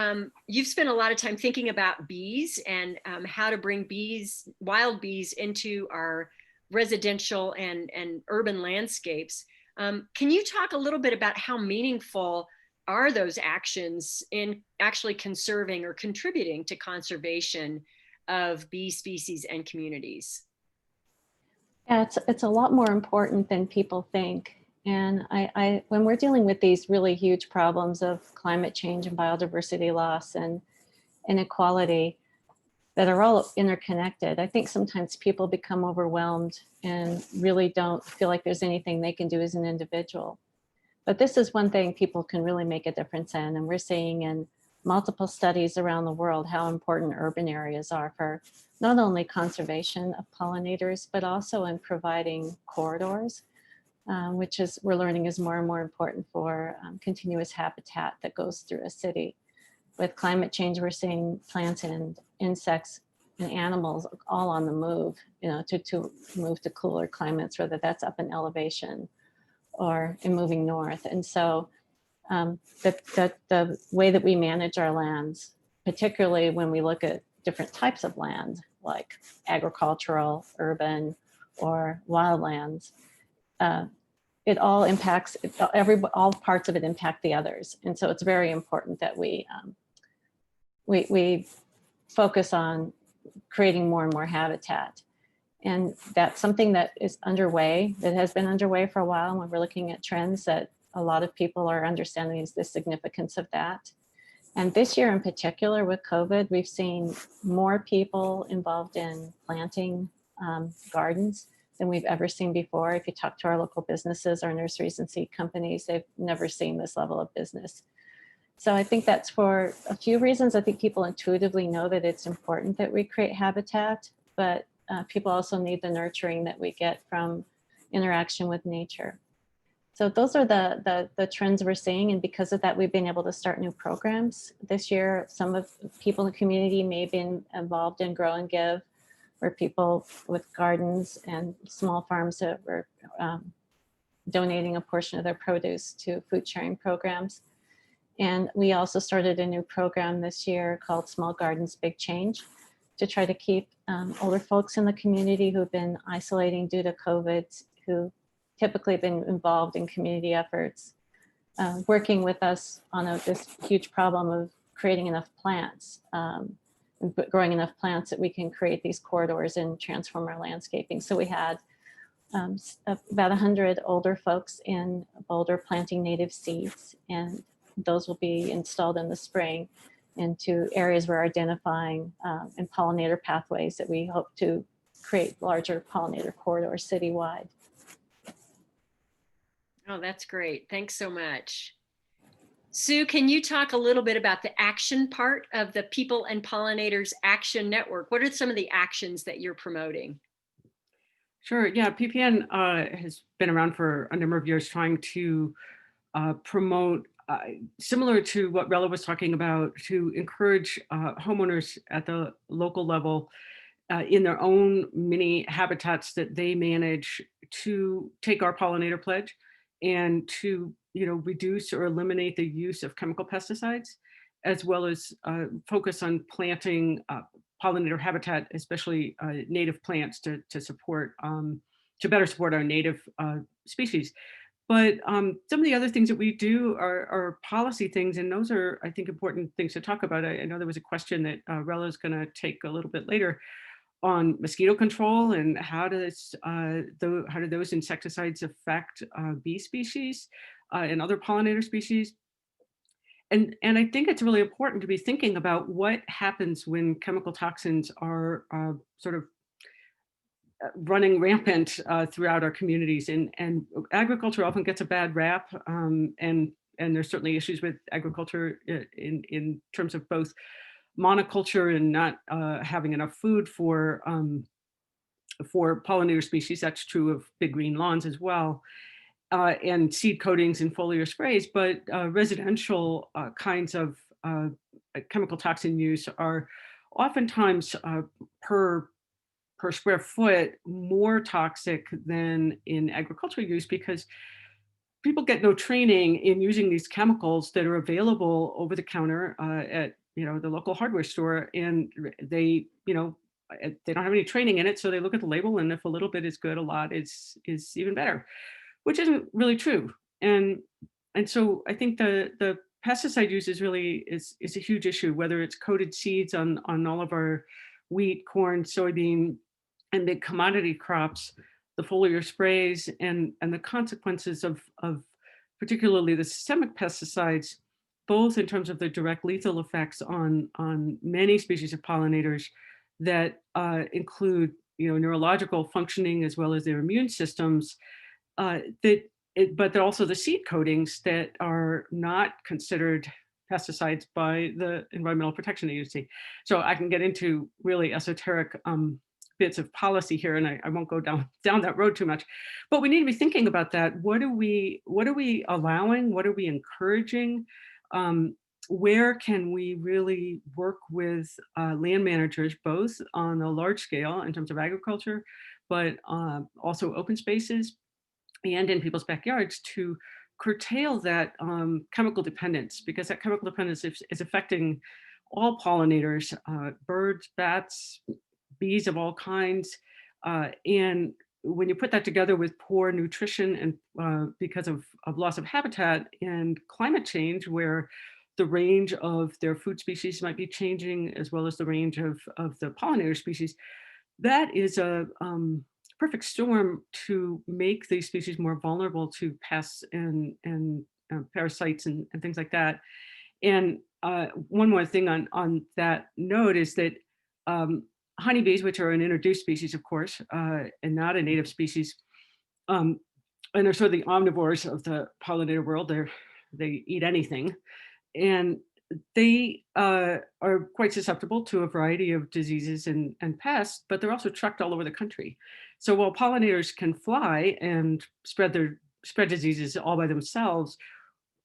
you've spent a lot of time thinking about bees and how to bring bees, wild bees, into our residential and urban landscapes. Can you talk a little bit about how meaningful are those actions in actually conserving or contributing to conservation of bee species and communities? Yeah, it's a lot more important than people think. And when we're dealing with these really huge problems of climate change and biodiversity loss and inequality that are all interconnected, I think sometimes people become overwhelmed and really don't feel like there's anything they can do as an individual. But this is one thing people can really make a difference in. And we're seeing in multiple studies around the world how important urban areas are for not only conservation of pollinators, but also in providing corridors, which is we're learning is more and more important for continuous habitat that goes through a city. With climate change, we're seeing plants and insects and animals all on the move, to move to cooler climates, whether that's up in elevation or in moving north. And so the way that we manage our lands, particularly when we look at different types of land, like agricultural, urban, or wildlands, it all impacts, all parts of it impact the others. And so it's very important that we focus on creating more and more habitat. And that's something that is underway, that has been underway for a while. When we're looking at trends, that a lot of people are understanding is the significance of that. And this year in particular with COVID, we've seen more people involved in planting gardens than we've ever seen before. If you talk to our local businesses, our nurseries and seed companies, they've never seen this level of business. So I think that's for a few reasons. I think people intuitively know that it's important that we create habitat, but people also need the nurturing that we get from interaction with nature. So those are the trends we're seeing. And because of that, we've been able to start new programs. This year, some of people in the community may have been involved in Grow and Give, where people with gardens and small farms that were donating a portion of their produce to food sharing programs. And we also started a new program this year called Small Gardens, Big Change, to try to keep older folks in the community who've been isolating due to COVID, who typically have been involved in community efforts, working with us on this huge problem of creating enough plants, growing enough plants that we can create these corridors and transform our landscaping. So we had about 100 older folks in Boulder planting native seeds, and those will be installed in the spring into areas we're identifying and pollinator pathways that we hope to create larger pollinator corridors citywide. Oh, that's great. Thanks so much. Sue, can you talk a little bit about the action part of the People and Pollinators Action Network? What are some of the actions that you're promoting? Sure. Yeah, PPN has been around for a number of years trying to promote, similar to what Rella was talking about, to encourage homeowners at the local level in their own mini habitats that they manage to take our pollinator pledge and to reduce or eliminate the use of chemical pesticides, as well as focus on planting pollinator habitat, especially native plants to support, to better support our native species. But some of the other things that we do are policy things, and those are, I think, important things to talk about. I know there was a question that Rella is going to take a little bit later on mosquito control and how do those insecticides affect bee species and other pollinator species. And I think it's really important to be thinking about what happens when chemical toxins are sort of running rampant throughout our communities. And agriculture often gets a bad rap, and there's certainly issues with agriculture in terms of both monoculture and not having enough food for pollinator species. That's true of big green lawns as well, and seed coatings and foliar sprays. But residential kinds of chemical toxin use are oftentimes per square foot more toxic than in agricultural use, because people get no training in using these chemicals that are available over the counter at the local hardware store, and they they don't have any training in it, so they look at the label, and if a little bit is good, a lot is even better, which isn't really true. And so I think the pesticide use is really is a huge issue, whether it's coated seeds on all of our wheat, corn, soybean, and big commodity crops, the foliar sprays, and the consequences of particularly the systemic pesticides, both in terms of the direct lethal effects on many species of pollinators that include neurological functioning as well as their immune systems, but they're also the seed coatings that are not considered pesticides by the Environmental Protection Agency. So I can get into really esoteric bits of policy here, and I won't go down that road too much. But we need to be thinking about that. What are we allowing? What are we encouraging? Where can we really work with land managers, both on a large scale in terms of agriculture, but also open spaces and in people's backyards, to curtail that chemical dependence, because that chemical dependence is affecting all pollinators, birds, bats, bees of all kinds. And when you put that together with poor nutrition and because of loss of habitat and climate change, where the range of their food species might be changing, as well as the range of the pollinator species, that is a perfect storm to make these species more vulnerable to pests and parasites and things like that. And one more thing on that note is that honeybees, which are an introduced species, of course, and not a native species, and they're sort of the omnivores of the pollinator world. They eat anything, and they are quite susceptible to a variety of diseases and pests, but they're also trucked all over the country. So while pollinators can fly and spread diseases all by themselves,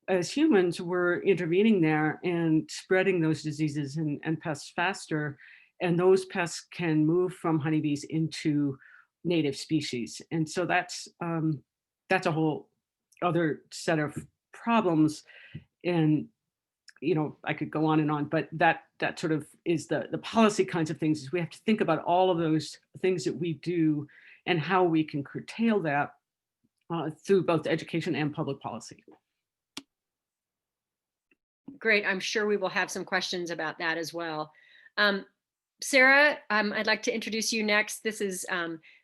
as humans, we're intervening there and spreading those diseases and pests faster. And those pests can move from honeybees into native species. And so that's a whole other set of problems. And I could go on and on, but that sort of is the policy kinds of things. Is we have to think about all of those things that we do and how we can curtail that through both education and public policy. Great. I'm sure we will have some questions about that as well. Sarah, I'd like to introduce you next. This is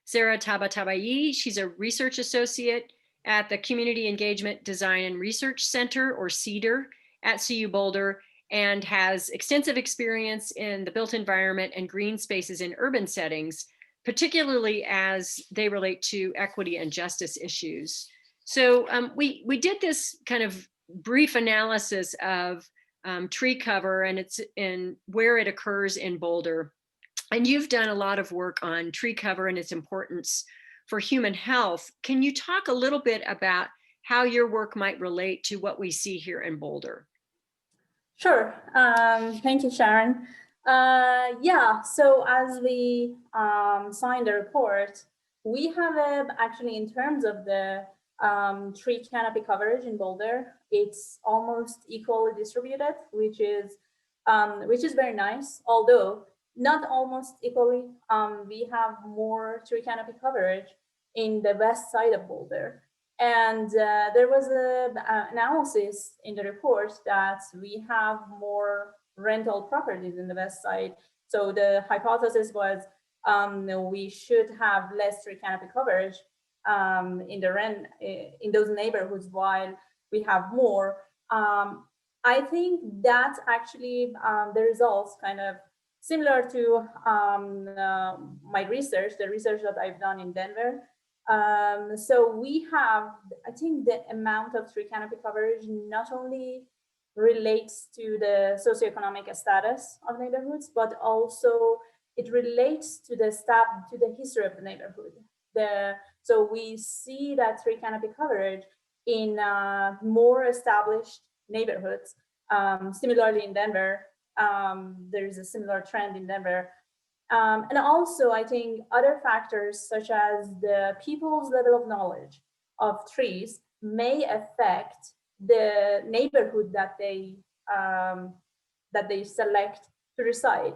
Sarah Tabatabai. She's a research associate at the Community Engagement Design and Research Center, or CEDAR, at CU Boulder, and has extensive experience in the built environment and green spaces in urban settings, particularly as they relate to equity and justice issues. So we did this kind of brief analysis of tree cover and where it occurs in Boulder. And you've done a lot of work on tree cover and its importance for human health. Can you talk a little bit about how your work might relate to what we see here in Boulder? Sure. Thank you, Sharon. Yeah, so as we signed the report, we have actually, in terms of the tree canopy coverage in Boulder, it's almost equally distributed, which is very nice. Although not almost equally, we have more tree canopy coverage in the west side of Boulder. And there was an analysis in the report that we have more rental properties in the west side. So the hypothesis was we should have less tree canopy coverage in those neighborhoods while we have more. I think that actually the results kind of similar to my research, the research that I've done in Denver. So we have, I think the amount of tree canopy coverage not only relates to the socioeconomic status of neighborhoods, but also it relates to the history of the neighborhood. So we see that tree canopy coverage in more established neighborhoods. Similarly in Denver, there's a similar trend in Denver. And also, I think other factors such as the people's level of knowledge of trees may affect the neighborhood that they select to reside.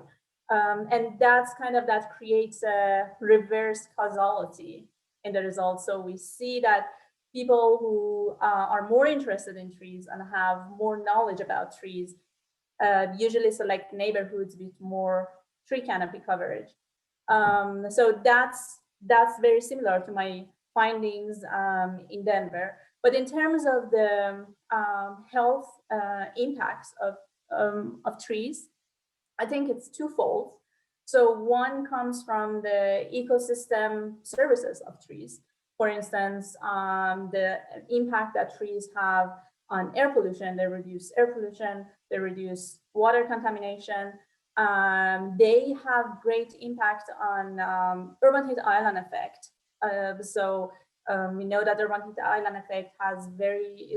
And that's that creates a reverse causality in the results. So we see that people who are more interested in trees and have more knowledge about trees usually select neighborhoods with more tree canopy coverage. So that's very similar to my findings in Denver. But in terms of the health impacts of trees, I think it's twofold. So one comes from the ecosystem services of trees. For instance, the impact that trees have on air pollution. They reduce air pollution, they reduce water contamination. They have great impact on urban heat island effect. We know that urban heat island effect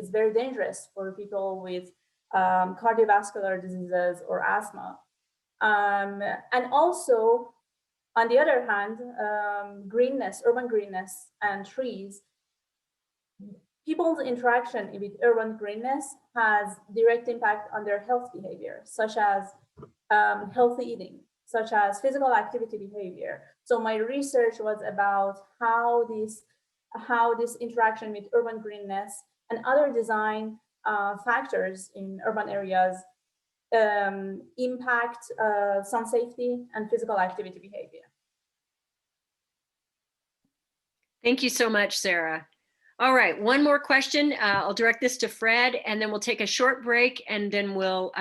is very dangerous for people with cardiovascular diseases or asthma. And also, on the other hand, urban greenness and trees, people's interaction with urban greenness has direct impact on their health behavior, such as healthy eating, such as physical activity behavior. So my research was about how this interaction with urban greenness and other design factors in urban areas impact sun safety and physical activity behavior. Thank you so much, Sarah. All right, one more question. I'll direct this to Fred, and then we'll take a short break, and then we'll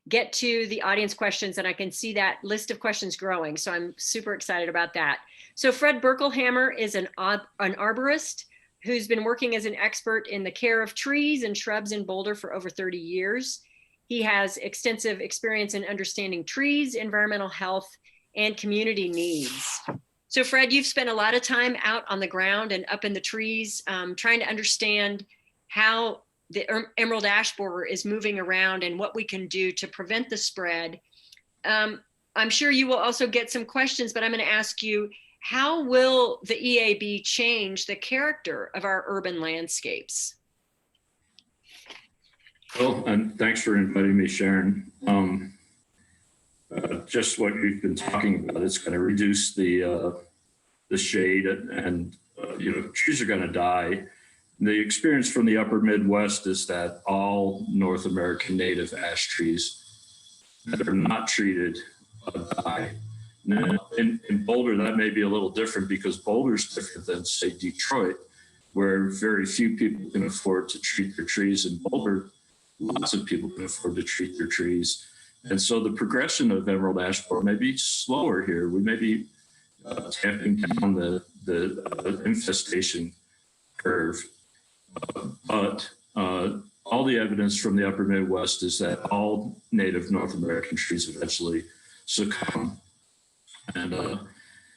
get to the audience questions, and I can see that list of questions growing, so I'm super excited about that. So Fred Berkelhammer is an arborist who's been working as an expert in the care of trees and shrubs in Boulder for over 30 years. He has extensive experience in understanding trees, environmental health, and community needs. So Fred, you've spent a lot of time out on the ground and up in the trees, trying to understand how the emerald ash borer is moving around and what we can do to prevent the spread. I'm sure you will also get some questions, but I'm going to ask you, how will the EAB change the character of our urban landscapes? Well, and thanks for inviting me, Sharon. Just what we've been talking about, it's going to reduce the shade, and trees are going to die. The experience from the upper Midwest is that all North American native ash trees that are not treated die. Now, in Boulder, that may be a little different because Boulder's different than, say, Detroit, where very few people can afford to treat their trees. In Boulder, lots of people can afford to treat their trees. And so the progression of emerald ash borer may be slower here. We may be tamping down the infestation curve. But all the evidence from the upper Midwest is that all native North American trees eventually succumb. And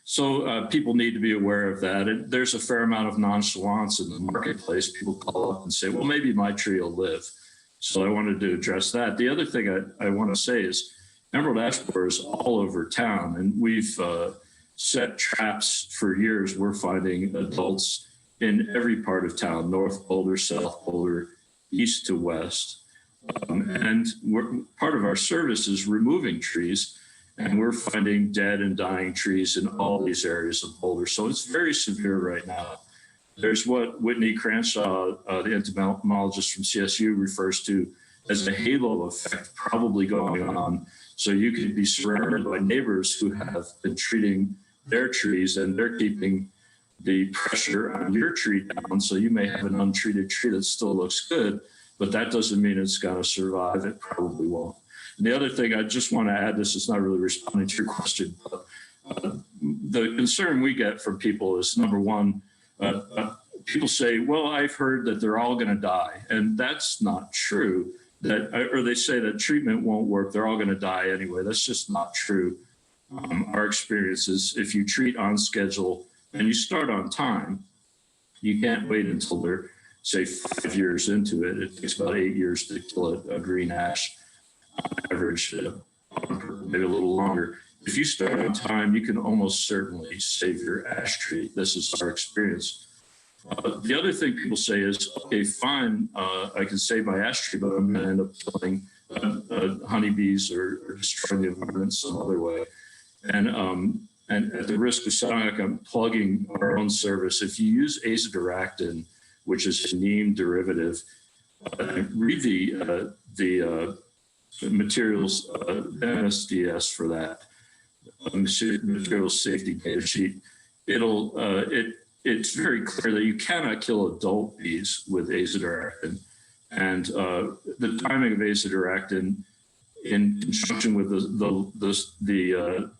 so people need to be aware of that. And there's a fair amount of nonchalance in the marketplace. People call up and say, well, maybe my tree will live. So I wanted to address that. The other thing I want to say is emerald ash borer is all over town, and we've set traps for years. We're finding adults in every part of town, North Boulder, South Boulder, east to west. And part of our service is removing trees, and we're finding dead and dying trees in all these areas of Boulder. So it's very severe right now. There's what Whitney Cranshaw, the entomologist from CSU, refers to as a halo effect probably going on. So you could be surrounded by neighbors who have been treating their trees, and they're keeping the pressure on your tree down. So you may have an untreated tree that still looks good, but that doesn't mean it's going to survive. It probably won't. And the other thing I just want to add, this is not really responding to your question, but the concern we get from people is, number one, people say, well, I've heard that they're all going to die. And that's not true. Or they say that treatment won't work. They're all going to die anyway. That's just not true. Our experience is if you treat on schedule and you start on time, you can't wait until they're, say, 5 years into it. It takes about 8 years to kill a green ash on average, maybe a little longer. If you start on time, you can almost certainly save your ash tree. This is our experience. The other thing people say is, okay, fine, I can save my ash tree, but I'm going to end up killing honeybees or destroying the environment some other way. And at the risk of sounding like I'm plugging our own service, if you use azadirachtin, which is a neem derivative, read the materials MSDS for that materials safety data sheet. It's very clear that you cannot kill adult bees with azadirachtin, and the timing of azadirachtin in conjunction with the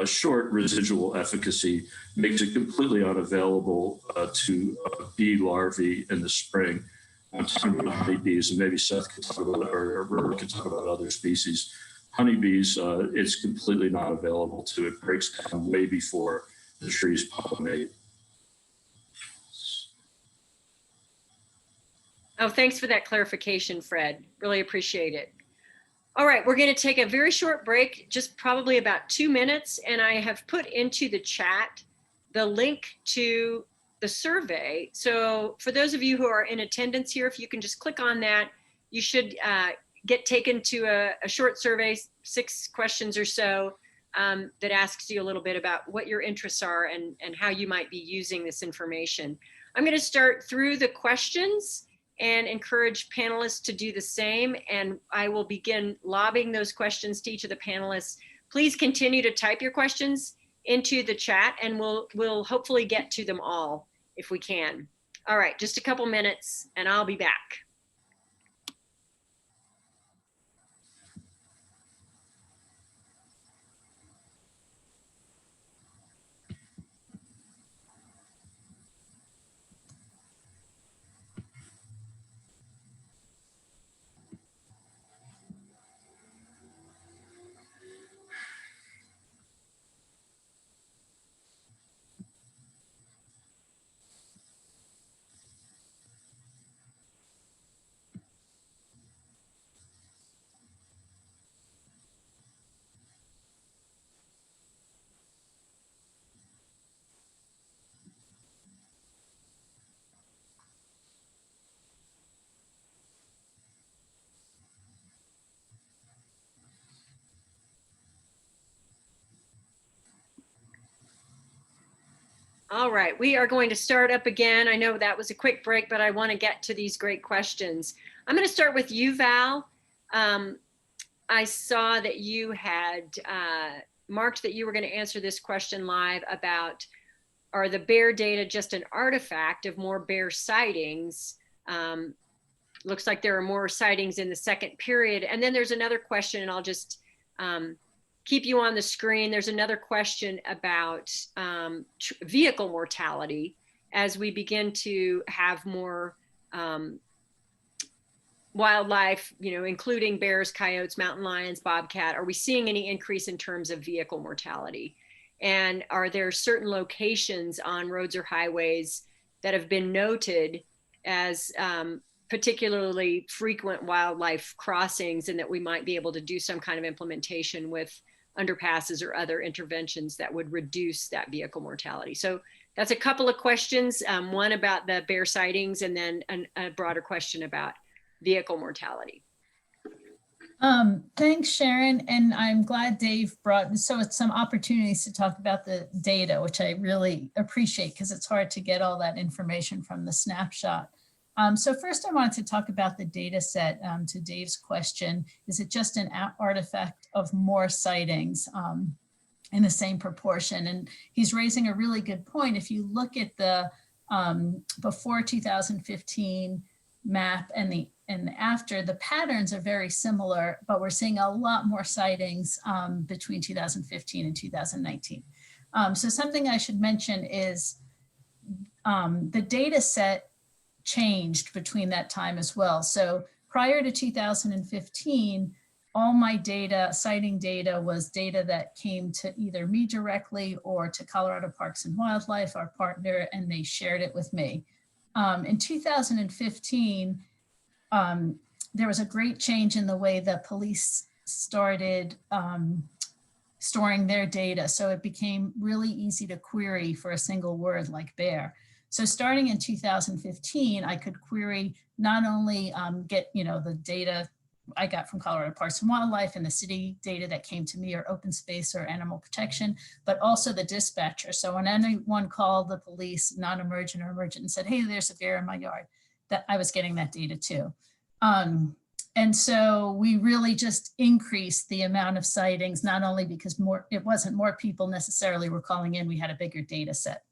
short residual efficacy makes it completely unavailable to bee larvae in the spring. I'm talking about honeybees, and maybe Seth could talk about, or Robert could talk about other species. Honeybees, it's completely not available to it. Breaks down way before the trees pollinate. Oh, thanks for that clarification, Fred. Really appreciate it. All right, we're going to take a very short break, just probably about 2 minutes. And I have put into the chat the link to the survey. So for those of you who are in attendance here, if you can just click on that, you should get taken to a short survey, 6 questions or so, that asks you a little bit about what your interests are and how you might be using this information. I'm going to start through the questions and encourage panelists to do the same. And I will begin lobbing those questions to each of the panelists. Please continue to type your questions into the chat, and we'll hopefully get to them all if we can. All right, just a couple minutes and I'll be back. All right, we are going to start up again. I know that was a quick break, but I want to get to these great questions. I'm going to start with you, Val. I saw that you had marked that you were going to answer this question live about, are the bear data just an artifact of more bear sightings? Looks like there are more sightings in the second period. And then there's another question, and I'll just keep you on the screen. There's another question about vehicle mortality as we begin to have more wildlife, including bears, coyotes, mountain lions, bobcat. Are we seeing any increase in terms of vehicle mortality? And are there certain locations on roads or highways that have been noted as particularly frequent wildlife crossings, and that we might be able to do some kind of implementation with underpasses or other interventions that would reduce that vehicle mortality? So that's a couple of questions, one about the bear sightings, and then a broader question about vehicle mortality. Thanks, Sharon. And I'm glad Dave brought, so it's some opportunities to talk about the data, which I really appreciate because it's hard to get all that information from the snapshot. So first I wanted to talk about the data set to Dave's question. Is it just an artifact of more sightings in the same proportion? And he's raising a really good point. If you look at the before 2015 map and after, the patterns are very similar, but we're seeing a lot more sightings between 2015 and 2019. So something I should mention is the data set changed between that time as well. So prior to 2015, all my data, sighting data, was data that came to either me directly or to Colorado Parks and Wildlife, our partner, and they shared it with me. In 2015, there was a great change in the way the police started storing their data. So it became really easy to query for a single word like bear. So starting in 2015, I could query not only get, the data I got from Colorado Parks and Wildlife and the city data that came to me, or open space or animal protection, but also the dispatcher. So when anyone called the police, non-emergent or emergent, and said, hey, there's a bear in my yard, that I was getting that data too. And so we really just increased the amount of sightings, not only because it wasn't more people necessarily were calling in, we had a bigger data set.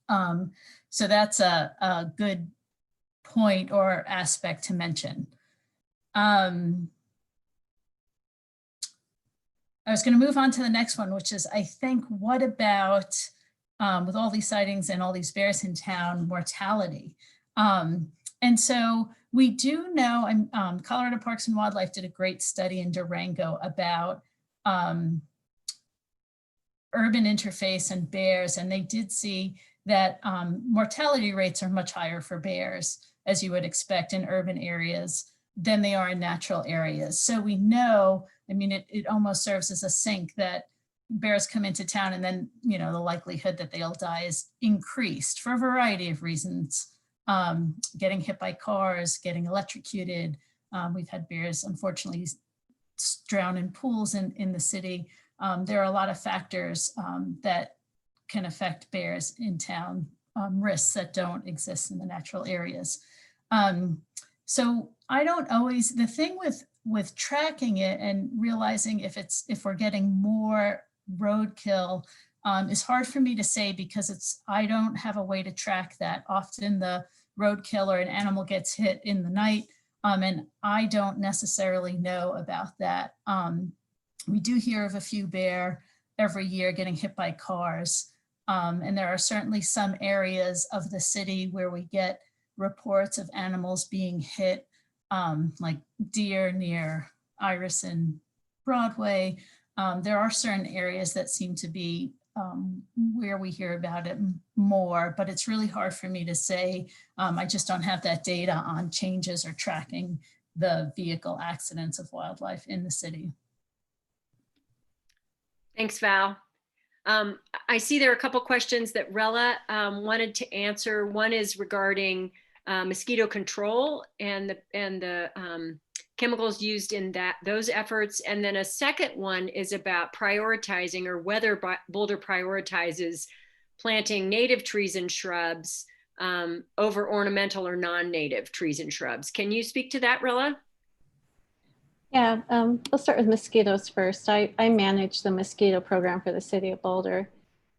So that's a good point or aspect to mention. I was going to move on to the next one, which is, I think, what about, with all these sightings and all these bears in town, mortality? And so we do know, and Colorado Parks and Wildlife did a great study in Durango about urban interface and bears, and they did see that mortality rates are much higher for bears, as you would expect in urban areas, than they are in natural areas. So we know, it almost serves as a sink that bears come into town, and then, the likelihood that they'll die is increased for a variety of reasons. Getting hit by cars, getting electrocuted. We've had bears, unfortunately, drown in pools in the city. There are a lot of factors that can affect bears in town, risks that don't exist in the natural areas. So I don't always, the thing with tracking it and realizing if we're getting more roadkill is hard for me to say, because I don't have a way to track that. Often the roadkill or an animal gets hit in the night, and I don't necessarily know about that. We do hear of a few bear every year getting hit by cars. And there are certainly some areas of the city where we get reports of animals being hit, like deer near Iris and Broadway. There are certain areas that seem to be where we hear about it more, but it's really hard for me to say. I just don't have that data on changes or tracking the vehicle accidents of wildlife in the city. Thanks, Val. I see there are a couple questions that Rella wanted to answer. One is regarding mosquito control and the chemicals used in those efforts. And then a second one is about prioritizing, or whether Boulder prioritizes planting native trees and shrubs over ornamental or non-native trees and shrubs. Can you speak to that, Rilla? Yeah, we'll start with mosquitoes first. I manage the mosquito program for the city of Boulder.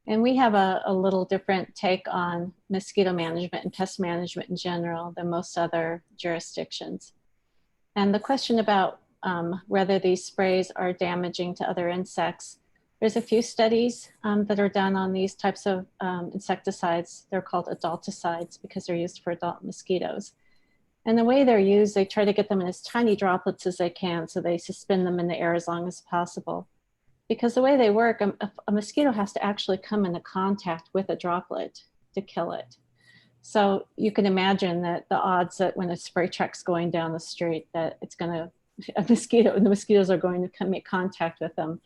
And we have a little different take on mosquito management and pest management in general than most other jurisdictions. And the question about whether these sprays are damaging to other insects, there's a few studies that are done on these types of insecticides. They're called adulticides because they're used for adult mosquitoes. And the way they're used, they try to get them in as tiny droplets as they can, so they suspend them in the air as long as possible. Because the way they work, a mosquito has to actually come into contact with a droplet to kill it. So you can imagine that the odds that when a spray truck's going down the street, that the mosquitoes are going to make contact with them,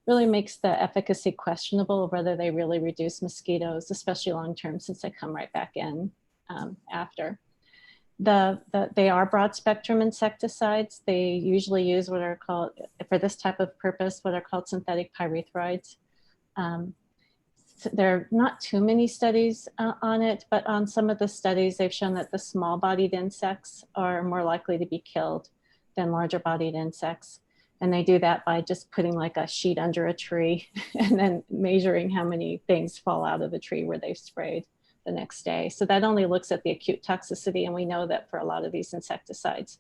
really makes the efficacy questionable of whether they really reduce mosquitoes, especially long-term, since they come right back in after. They are broad spectrum insecticides. They usually use what are called, for this type of purpose, what are called synthetic pyrethroids. So there are not too many studies on it, but on some of the studies, they've shown that the small-bodied insects are more likely to be killed than larger-bodied insects. And they do that by just putting like a sheet under a tree and then measuring how many things fall out of the tree where they've sprayed the next day. So that only looks at the acute toxicity. And we know that for a lot of these insecticides,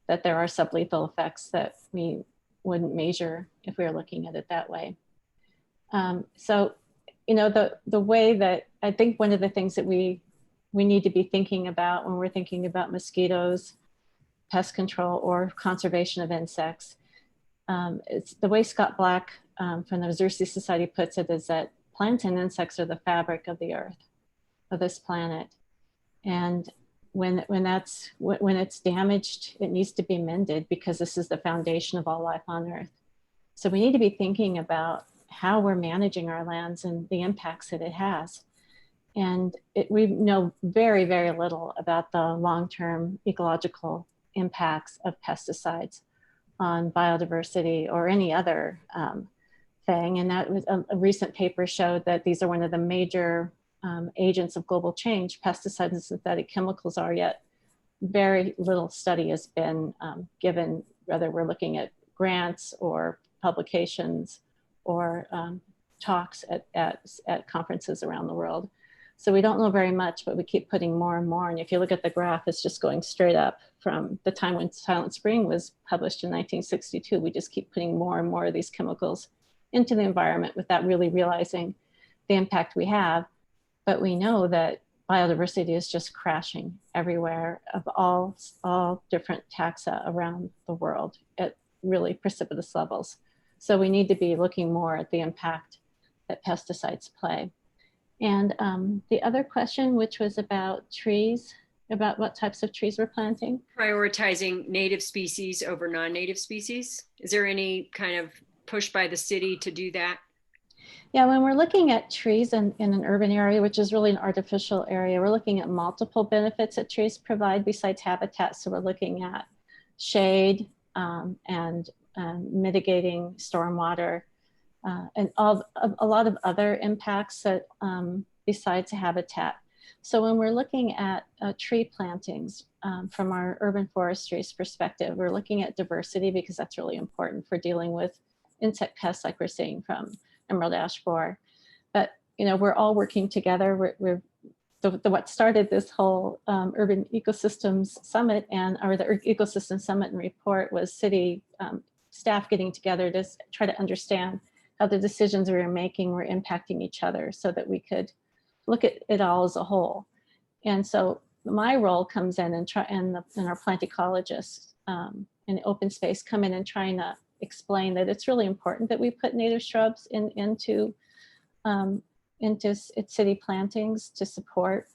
that there are sublethal effects that we wouldn't measure if we were looking at it that way. So, you know, the way that I think one of the things that we need to be thinking about when we're thinking about mosquitoes, pest control, or conservation of insects, it's the way Scott Black from the Biodiversity Society puts it, is that plants and insects are the fabric of the earth, of this planet. And when it's damaged, it needs to be mended, because this is the foundation of all life on earth. So we need to be thinking about how we're managing our lands and the impacts that it has. And we know very, very little about the long-term ecological impacts of pesticides on biodiversity or any other thing. And that was a recent paper showed that these are one of the major agents of global change. Pesticides and synthetic chemicals are, yet very little study has been given, whether we're looking at grants or publications or talks at conferences around the world. So we don't know very much, but we keep putting more and more. And if you look at the graph, it's just going straight up from the time when Silent Spring was published in 1962. We just keep putting more and more of these chemicals into the environment without really realizing the impact we have. But we know that biodiversity is just crashing everywhere of all different taxa around the world at really precipitous levels. So we need to be looking more at the impact that pesticides play. And the other question, which was about trees, about what types of trees we're planting. Prioritizing native species over non-native species. Is there any kind of push by the city to do that? Yeah, when we're looking at trees in an urban area, which is really an artificial area, we're looking at multiple benefits that trees provide besides habitat. So we're looking at shade and mitigating stormwater and a lot of other impacts that besides habitat. So when we're looking at tree plantings from our urban forestry's perspective, we're looking at diversity because that's really important for dealing with insect pests like we're seeing from emerald ash borer. But you know, we're all working together. What started this whole urban ecosystems summit or the ecosystem summit and report was city staff getting together to try to understand how the decisions we were making were impacting each other so that we could look at it all as a whole. And so my role comes in and our plant ecologists in open space come in and trying to explain that it's really important that we put native shrubs into city plantings to support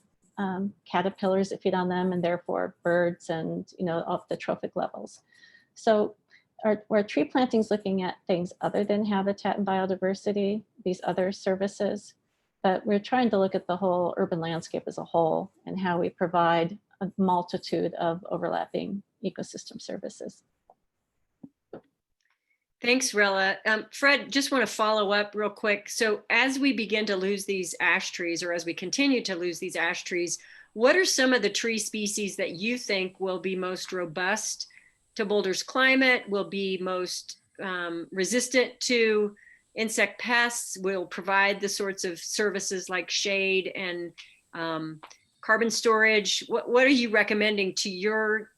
caterpillars that feed on them and therefore birds and, you know, off the trophic levels. So our tree plantings looking at things other than habitat and biodiversity, these other services, but we're trying to look at the whole urban landscape as a whole and how we provide a multitude of overlapping ecosystem services. Thanks, Rella. Fred, just want to follow up real quick. So as we begin to lose these ash trees, or as we continue to lose these ash trees, what are some of the tree species that you think will be most robust to Boulder's climate, will be most resistant to insect pests, will provide the sorts of services like shade and carbon storage? What are you recommending to your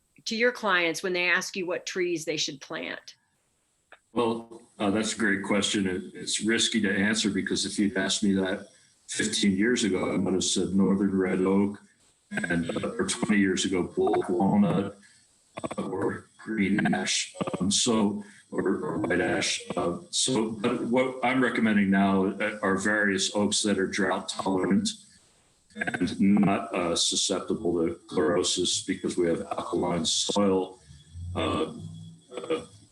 clients when they ask you what trees they should plant? Well, that's a great question. It's risky to answer because if you'd asked me that 15 years ago, I would have said northern red oak, and or 20 years ago, black walnut or green ash, or white ash. But what I'm recommending now are various oaks that are drought tolerant and not susceptible to chlorosis because we have alkaline soil.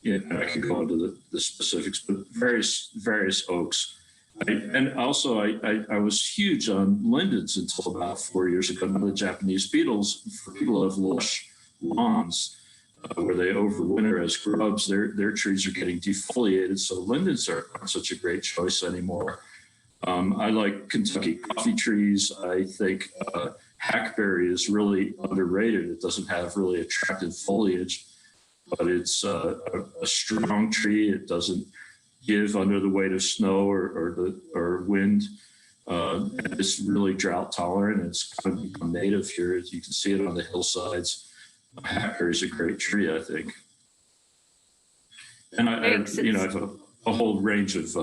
And I can go into the specifics, but various oaks. And also, I was huge on lindens until about 4 years ago. Now the Japanese beetles, for people who have lush lawns where they overwinter as grubs, their trees are getting defoliated. So lindens are not such a great choice anymore. I like Kentucky coffee trees. I think hackberry is really underrated. It doesn't have really attractive foliage, but it's a strong tree. It doesn't give under the weight of snow or wind. And it's really drought tolerant. It's going to become native here. You can see it on the hillsides. Hackberry is a great tree, I think. And I have a whole range of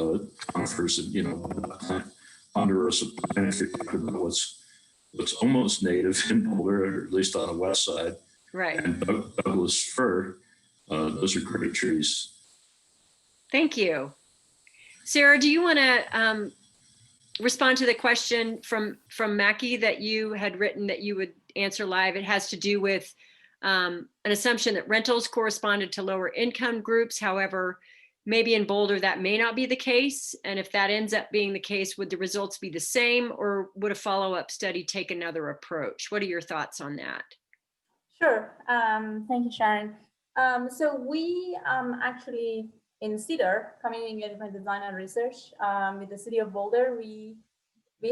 conifers and, ponderosa pine, if you're talking about what's almost native in Boulder, or at least on the west side. Right. And Douglas fir. Those are great trees. Thank you. Sarah, do you want to respond to the question from Mackie that you had written that you would answer live? It has to do with an assumption that rentals corresponded to lower income groups. However, maybe in Boulder that may not be the case. And if that ends up being the case, would the results be the same, or would a follow-up study take another approach? What are your thoughts on that? Sure. Thank you, Sharon. So we actually in CEDAR, Community Engagement Design and Research, with the City of Boulder, we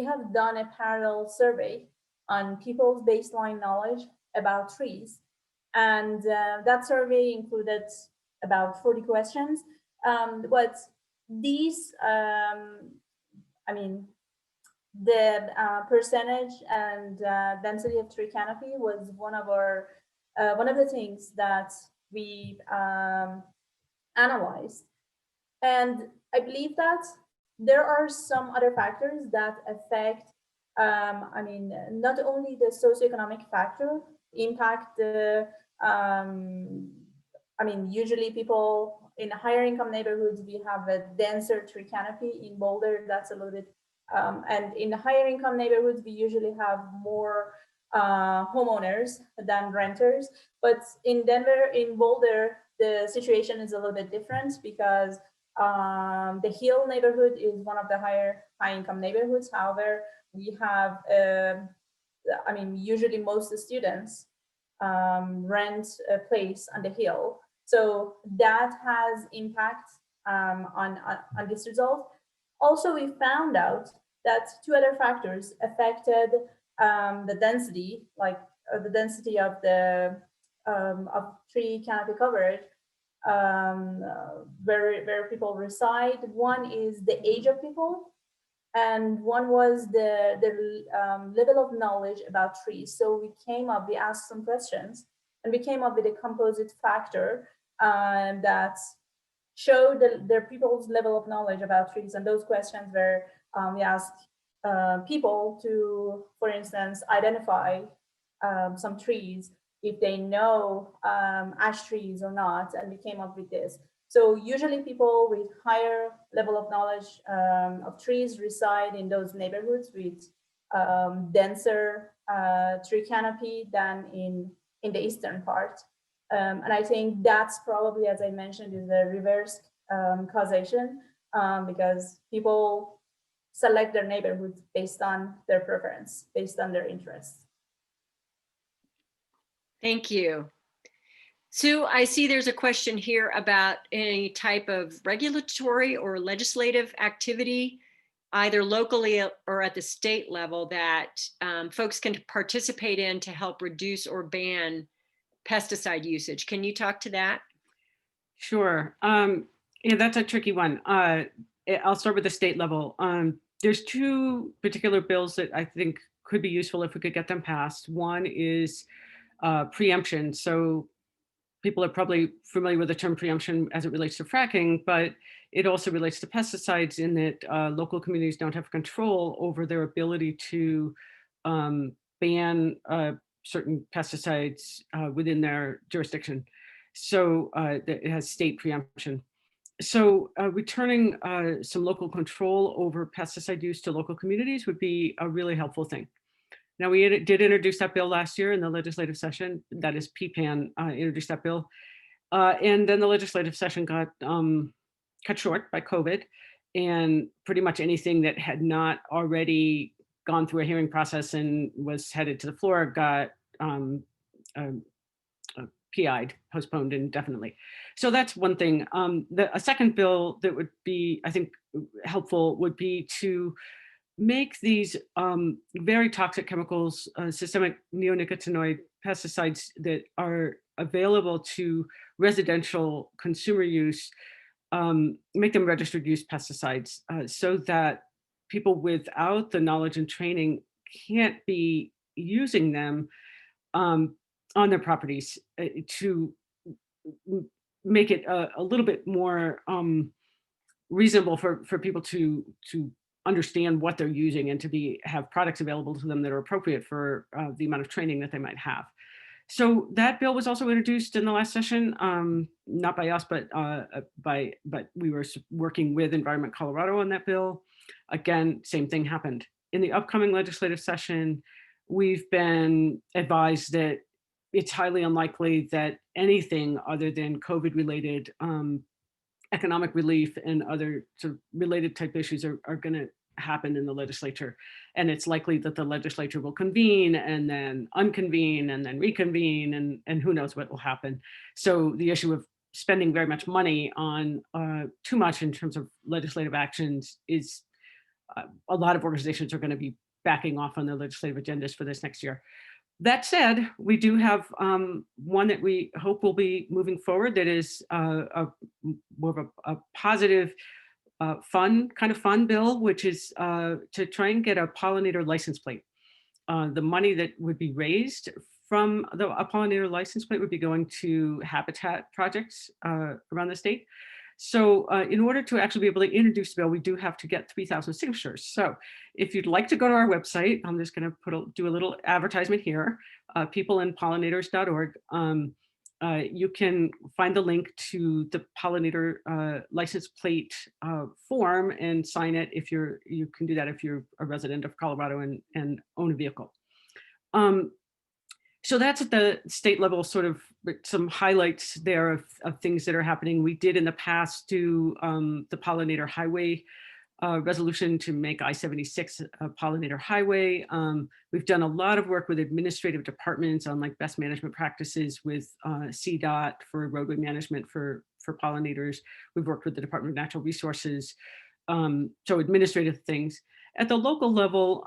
have done a parallel survey on people's baseline knowledge about trees. And that survey included about 40 questions. But these, I mean, the percentage and density of tree canopy was one of the things that we analyzed. And I believe that there are some other factors that affect, not only the socioeconomic factor impact the, usually people in higher income neighborhoods, we have a denser tree canopy. In Boulder, that's a little bit, and in the higher income neighborhoods, we usually have more homeowners than renters. But in Boulder, the situation is a little bit different because the Hill neighborhood is one of the high income neighborhoods. However, we have, usually most students rent a place on the Hill. So that has impact on this result. Also, we found out that two other factors affected the density, like the density of the of tree canopy coverage, where people reside. One is the age of people, and one was the level of knowledge about trees. So we asked some questions, and we came up with a composite factor that showed their people's level of knowledge about trees. And those questions were, we asked people to, for instance, identify some trees, if they know ash trees or not, and we came up with this. So usually people with higher level of knowledge of trees reside in those neighborhoods with denser tree canopy than in the eastern part. And I think that's probably, as I mentioned, is a reverse causation because people select their neighborhoods based on their preference, based on their interests. Thank you. Sue, I see there's a question here about any type of regulatory or legislative activity, either locally or at the state level, that folks can participate in to help reduce or ban pesticide usage. Can you talk to that? Sure. Yeah, that's a tricky one. I'll start with the state level. There's two particular bills that I think could be useful if we could get them passed. One is preemption. So people are probably familiar with the term preemption as it relates to fracking, but it also relates to pesticides in that local communities don't have control over their ability to ban certain pesticides within their jurisdiction. So it has state preemption. So returning some local control over pesticide use to local communities would be a really helpful thing. Now, we did introduce that bill last year in the legislative session. That is, PPAN introduced that bill. And then the legislative session got cut short by COVID, and pretty much anything that had not already gone through a hearing process and was headed to the floor got PI'd, postponed indefinitely. So that's one thing. A second bill that would be, I think, helpful would be to make these very toxic chemicals, systemic neonicotinoid pesticides that are available to residential consumer use, make them registered use pesticides so that people without the knowledge and training can't be using them on their properties to make it a little bit more reasonable for people to understand what they're using and to have products available to them that are appropriate for the amount of training that they might have. So that bill was also introduced in the last session, not by us, but we were working with Environment Colorado on that bill. Again, same thing happened. In the upcoming legislative session, we've been advised that it's highly unlikely that anything other than COVID-related economic relief and other sort of related type issues are going to happen in the legislature. And it's likely that the legislature will convene and then unconvene and then reconvene, and who knows what will happen. So the issue of spending very much money on too much in terms of legislative actions is a lot of organizations are going to be backing off on their legislative agendas for this next year. That said, we do have one that we hope will be moving forward that is more of a positive, fun bill, which is to try and get a pollinator license plate. The money that would be raised from a pollinator license plate would be going to habitat projects around the state. So in order to actually be able to introduce the bill, we do have to get 3,000 signatures. So if you'd like to go to our website, I'm just going to do a little advertisement here, peopleandpollinators.org. You can find the link to the pollinator license plate form and sign it if you can do that if you're a resident of Colorado and own a vehicle. So that's at the state level, sort of some highlights there of things that are happening. We did in the past do the pollinator highway resolution to make I-76 a pollinator highway. We've done a lot of work with administrative departments on like best management practices with CDOT for roadway management for pollinators. We've worked with the Department of Natural Resources, so administrative things. At the local level,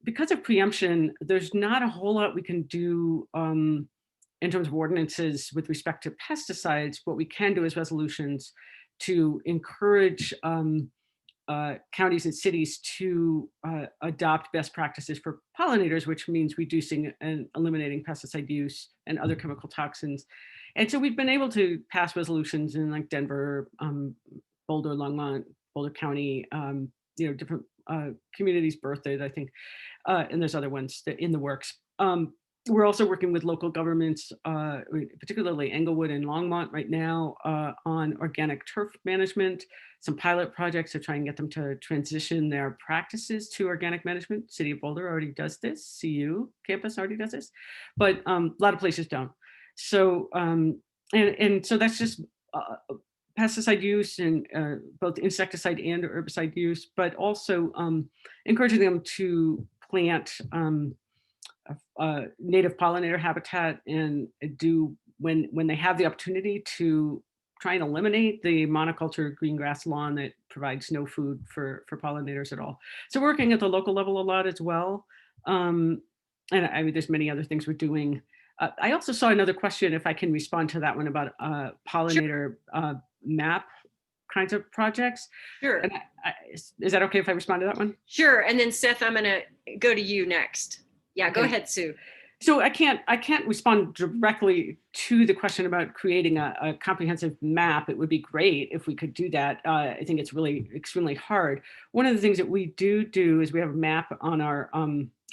because of preemption, there's not a whole lot we can do in terms of ordinances with respect to pesticides. What we can do is resolutions to encourage counties and cities to adopt best practices for pollinators, which means reducing and eliminating pesticide use and other chemical toxins. And so we've been able to pass resolutions in like Denver, Boulder, Longmont, Boulder County, different communities' birthdays, I think, and there's other ones that in the works. We're also working with local governments, particularly Englewood and Longmont right now on organic turf management, some pilot projects to try and get them to transition their practices to organic management. City of Boulder already does this, CU campus already does this, but a lot of places don't. So, and so that's just pesticide use and both insecticide and herbicide use, but also encouraging them to plant native pollinator habitat and do when they have the opportunity to try and eliminate the monoculture green grass lawn that provides no food for pollinators at all. So working at the local level a lot as well. And I mean, there's many other things we're doing. I also saw another question, if I can respond to that one about pollinator map kinds of projects. Sure. And is that okay if I respond to that one? Sure. And then Seth, I'm going to go to you next. Yeah, go ahead, Sue. So I can't respond directly to the question about creating a comprehensive map. It would be great if we could do that. I think it's really extremely hard. One of the things that we do is we have a map on our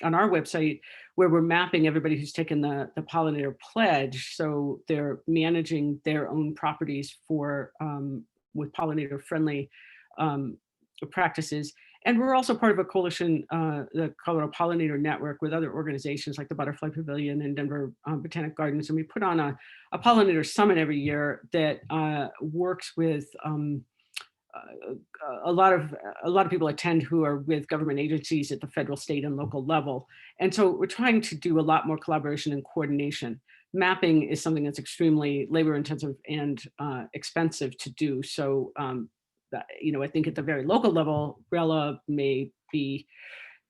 website where we're mapping everybody who's taken the pollinator pledge. So they're managing their own properties for with pollinator friendly practices. And we're also part of a coalition, the Colorado Pollinator Network, with other organizations like the Butterfly Pavilion and Denver Botanic Gardens. And we put on a pollinator summit every year that works with a lot of people attend who are with government agencies at the federal, state, and local level. And so we're trying to do a lot more collaboration and coordination. Mapping is something that's extremely labor intensive and expensive to do. So I think at the very local level, RELA may be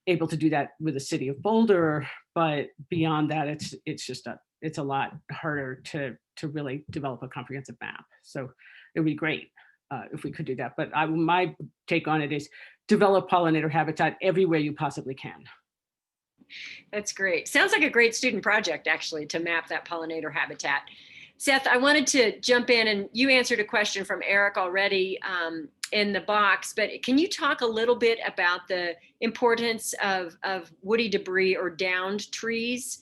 able to do that with the city of Boulder, but beyond that, it's a lot harder to really develop a comprehensive map. So it would be great if we could do that. But my take on it is develop pollinator habitat everywhere you possibly can. That's great. Sounds like a great student project, actually, to map that pollinator habitat. Seth, I wanted to jump in, and you answered a question from Eric already in the box, but can you talk a little bit about the importance of woody debris or downed trees?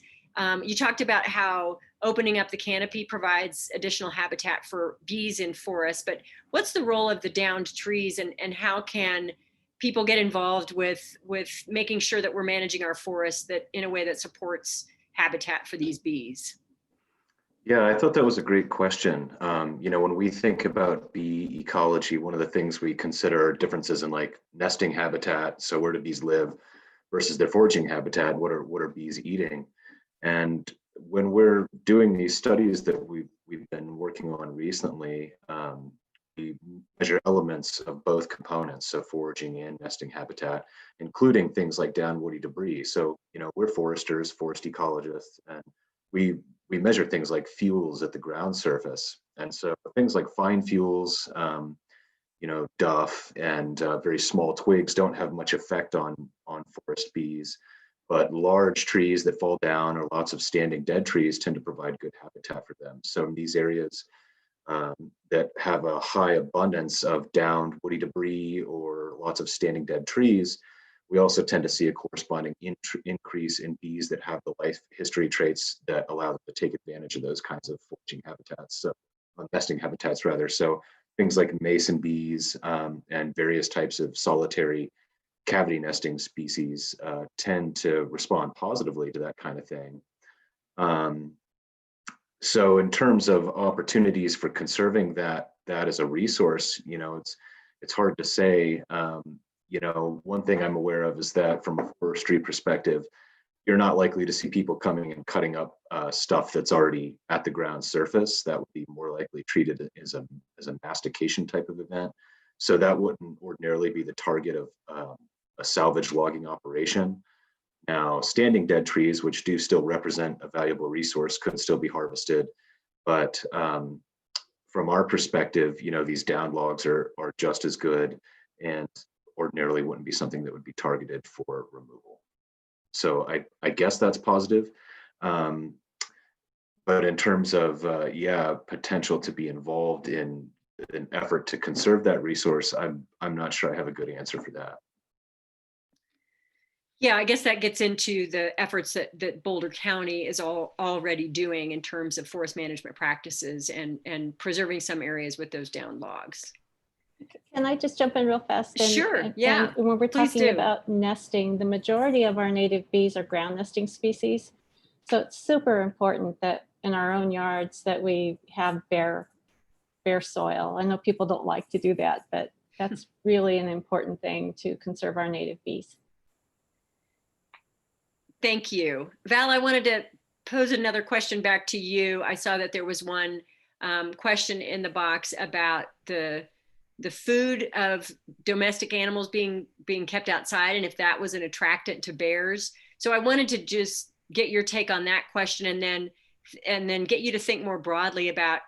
You talked about how opening up the canopy provides additional habitat for bees in forests, but what's the role of the downed trees, and how can people get involved with making sure that we're managing our forests that in a way that supports habitat for these bees? Yeah, I thought that was a great question. When we think about bee ecology, one of the things we consider are differences in like nesting habitat. So where do bees live versus their foraging habitat? What are bees eating? And when we're doing these studies that we've been working on recently, we measure elements of both components, so foraging and nesting habitat, including things like down woody debris. So, we're foresters, forest ecologists, and we we measure things like fuels at the ground surface. And so things like fine fuels, duff and very small twigs don't have much effect on forest bees, but large trees that fall down or lots of standing dead trees tend to provide good habitat for them. So in these areas that have a high abundance of downed woody debris or lots of standing dead trees, we also tend to see a corresponding increase in bees that have the life history traits that allow them to take advantage of those kinds of foraging habitats, so nesting habitats rather. So things like mason bees and various types of solitary cavity nesting species tend to respond positively to that kind of thing. So in terms of opportunities for conserving that as a resource, it's hard to say. One thing I'm aware of is that from a forestry perspective, you're not likely to see people coming and cutting up stuff that's already at the ground surface. That would be more likely treated as a mastication type of event. So that wouldn't ordinarily be the target of a salvage logging operation. Now, standing dead trees, which do still represent a valuable resource, could still be harvested. But from our perspective, these down logs are just as good and ordinarily wouldn't be something that would be targeted for removal. So I guess that's positive. But in terms of, potential to be involved in an effort to conserve that resource, I'm not sure I have a good answer for that. Yeah, I guess that gets into the efforts that Boulder County is already doing in terms of forest management practices and preserving some areas with those down logs. Can I just jump in real fast? Sure, yeah, And when we're please talking do. about nesting, the majority of our native bees are ground nesting species. So it's super important that in our own yards that we have bare soil. I know people don't like to do that, but that's really an important thing to conserve our native bees. Thank you. Val, I wanted to pose another question back to you. I saw that there was one question in the box about the food of domestic animals being kept outside and if that was an attractant to bears. So I wanted to just get your take on that question and then get you to think more broadly about,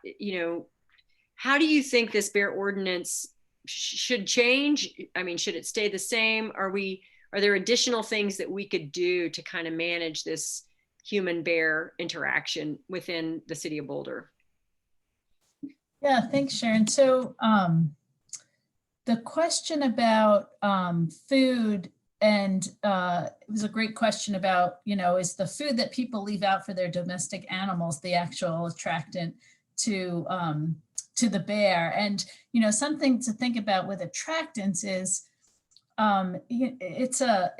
how do you think this bear ordinance should change? I mean, should it stay the same? Are there additional things that we could do to kind of manage this human bear interaction within the city of Boulder? Yeah, thanks, Sharon. So the question about food, and it was a great question about, is the food that people leave out for their domestic animals the actual attractant to the bear? And, something to think about with attractants is it's a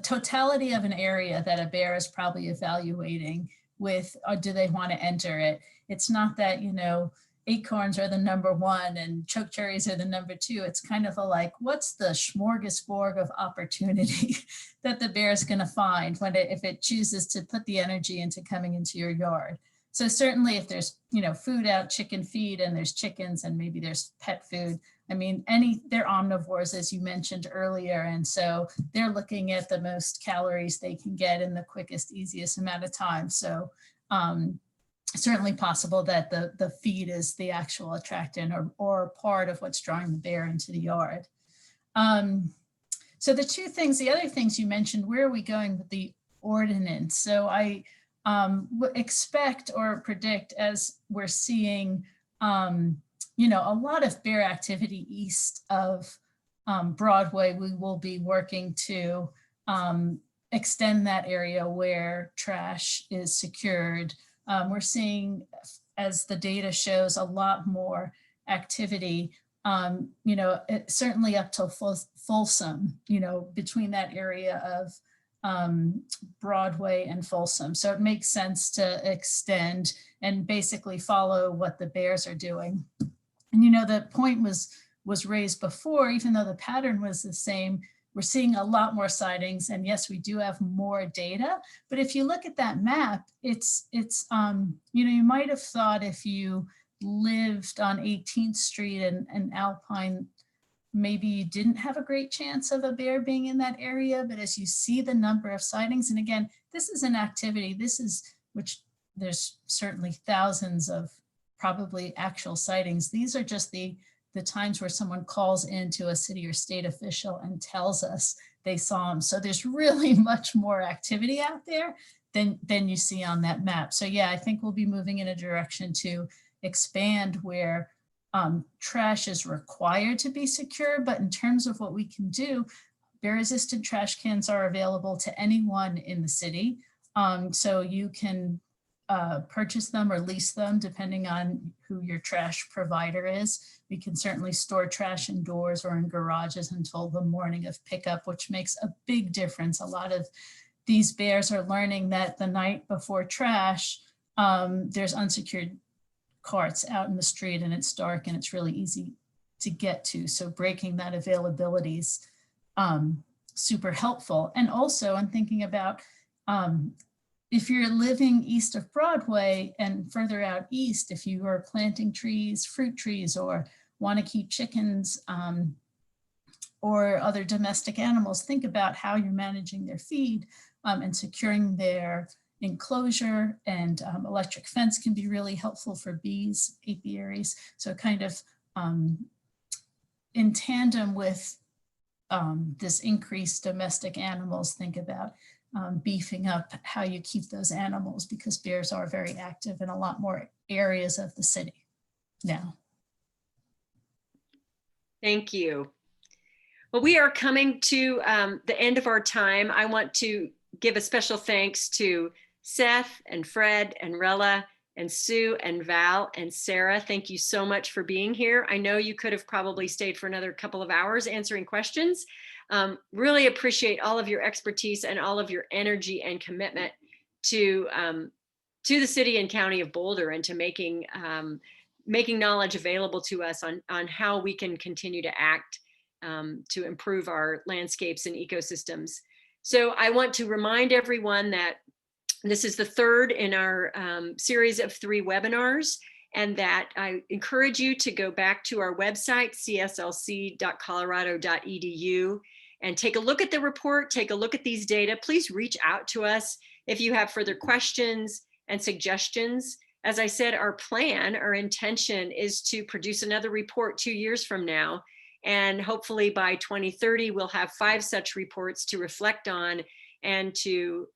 totality of an area that a bear is probably evaluating with, or do they want to enter it? It's not that, acorns are the number one and chokecherries are the number two. It's kind of what's the smorgasbord of opportunity that the bear is going to find if it chooses to put the energy into coming into your yard. So certainly if there's, food out, chicken feed, and there's chickens and maybe there's pet food, I mean, they're omnivores, as you mentioned earlier. And so they're looking at the most calories they can get in the quickest, easiest amount of time. So certainly possible that the feed is the actual attractant or part of what's drawing the bear into the yard. So the other things you mentioned, where are we going with the ordinance? So I expect or predict, as we're seeing, a lot of bear activity east of Broadway, we will be working to extend that area where trash is secured. We're seeing, as the data shows, a lot more activity, certainly up to Folsom, between that area of Broadway and Folsom. So it makes sense to extend and basically follow what the bears are doing. And you know, the point was raised before, even though the pattern was the same, we're seeing a lot more sightings. And yes, we do have more data, but if you look at that map, it's you know, you might have thought if you lived on 18th Street and Alpine, maybe you didn't have a great chance of a bear being in that area, but as you see the number of sightings, and again, this is an activity, which there's certainly thousands of probably actual sightings. These are just the times where someone calls into a city or state official and tells us they saw them. So there's really much more activity out there than you see on that map. So yeah, I think we'll be moving in a direction to expand where trash is required to be secure, but in terms of what we can do, bear-resistant trash cans are available to anyone in the city. So you can purchase them or lease them depending on who your trash provider is. We can certainly store trash indoors or in garages until the morning of pickup, which makes a big difference. A lot of these bears are learning that the night before trash, there's unsecured carts out in the street and it's dark and it's really easy to get to. So breaking that availability is super helpful. And also I'm thinking about if you're living east of Broadway and further out east, if you are planting trees, fruit trees, or want to keep chickens or other domestic animals, think about how you're managing their feed and securing their enclosure, and electric fence can be really helpful for bees, apiaries. So kind of in tandem with this increased domestic animals, think about beefing up how you keep those animals, because bears are very active in a lot more areas of the city now. Thank you. Well, we are coming to the end of our time. I want to give a special thanks to Seth and Fred and Rella and Sue and Val and Sarah. Thank you so much for being here. I know you could have probably stayed for another couple of hours answering questions. Really appreciate all of your expertise and all of your energy and commitment to the city and county of Boulder, and to making knowledge available to us on how we can continue to act to improve our landscapes and ecosystems. So I want to remind everyone that this is the third in our series of 3 webinars, and that I encourage you to go back to our website, cslc.colorado.edu, and take a look at the report, take a look at these data. Please reach out to us if you have further questions and suggestions. As I said, our intention is to produce another report 2 years from now. And hopefully by 2030, we'll have 5 such reports to reflect on and to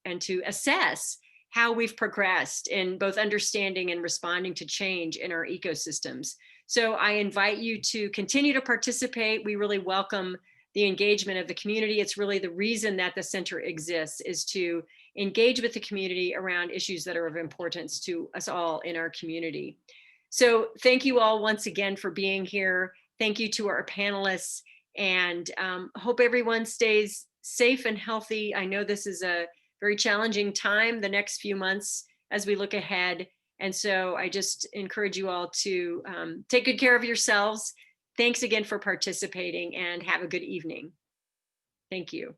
assess how we've progressed in both understanding and responding to change in our ecosystems. So I invite you to continue to participate. We really welcome the engagement of the community. It's really the reason that the center exists, is to engage with the community around issues that are of importance to us all in our community. So thank you all once again for being here. Thank you to our panelists, and hope everyone stays safe and healthy. I know this is a very challenging time the next few months as we look ahead. And so I just encourage you all to take good care of yourselves. Thanks again for participating, and have a good evening. Thank you.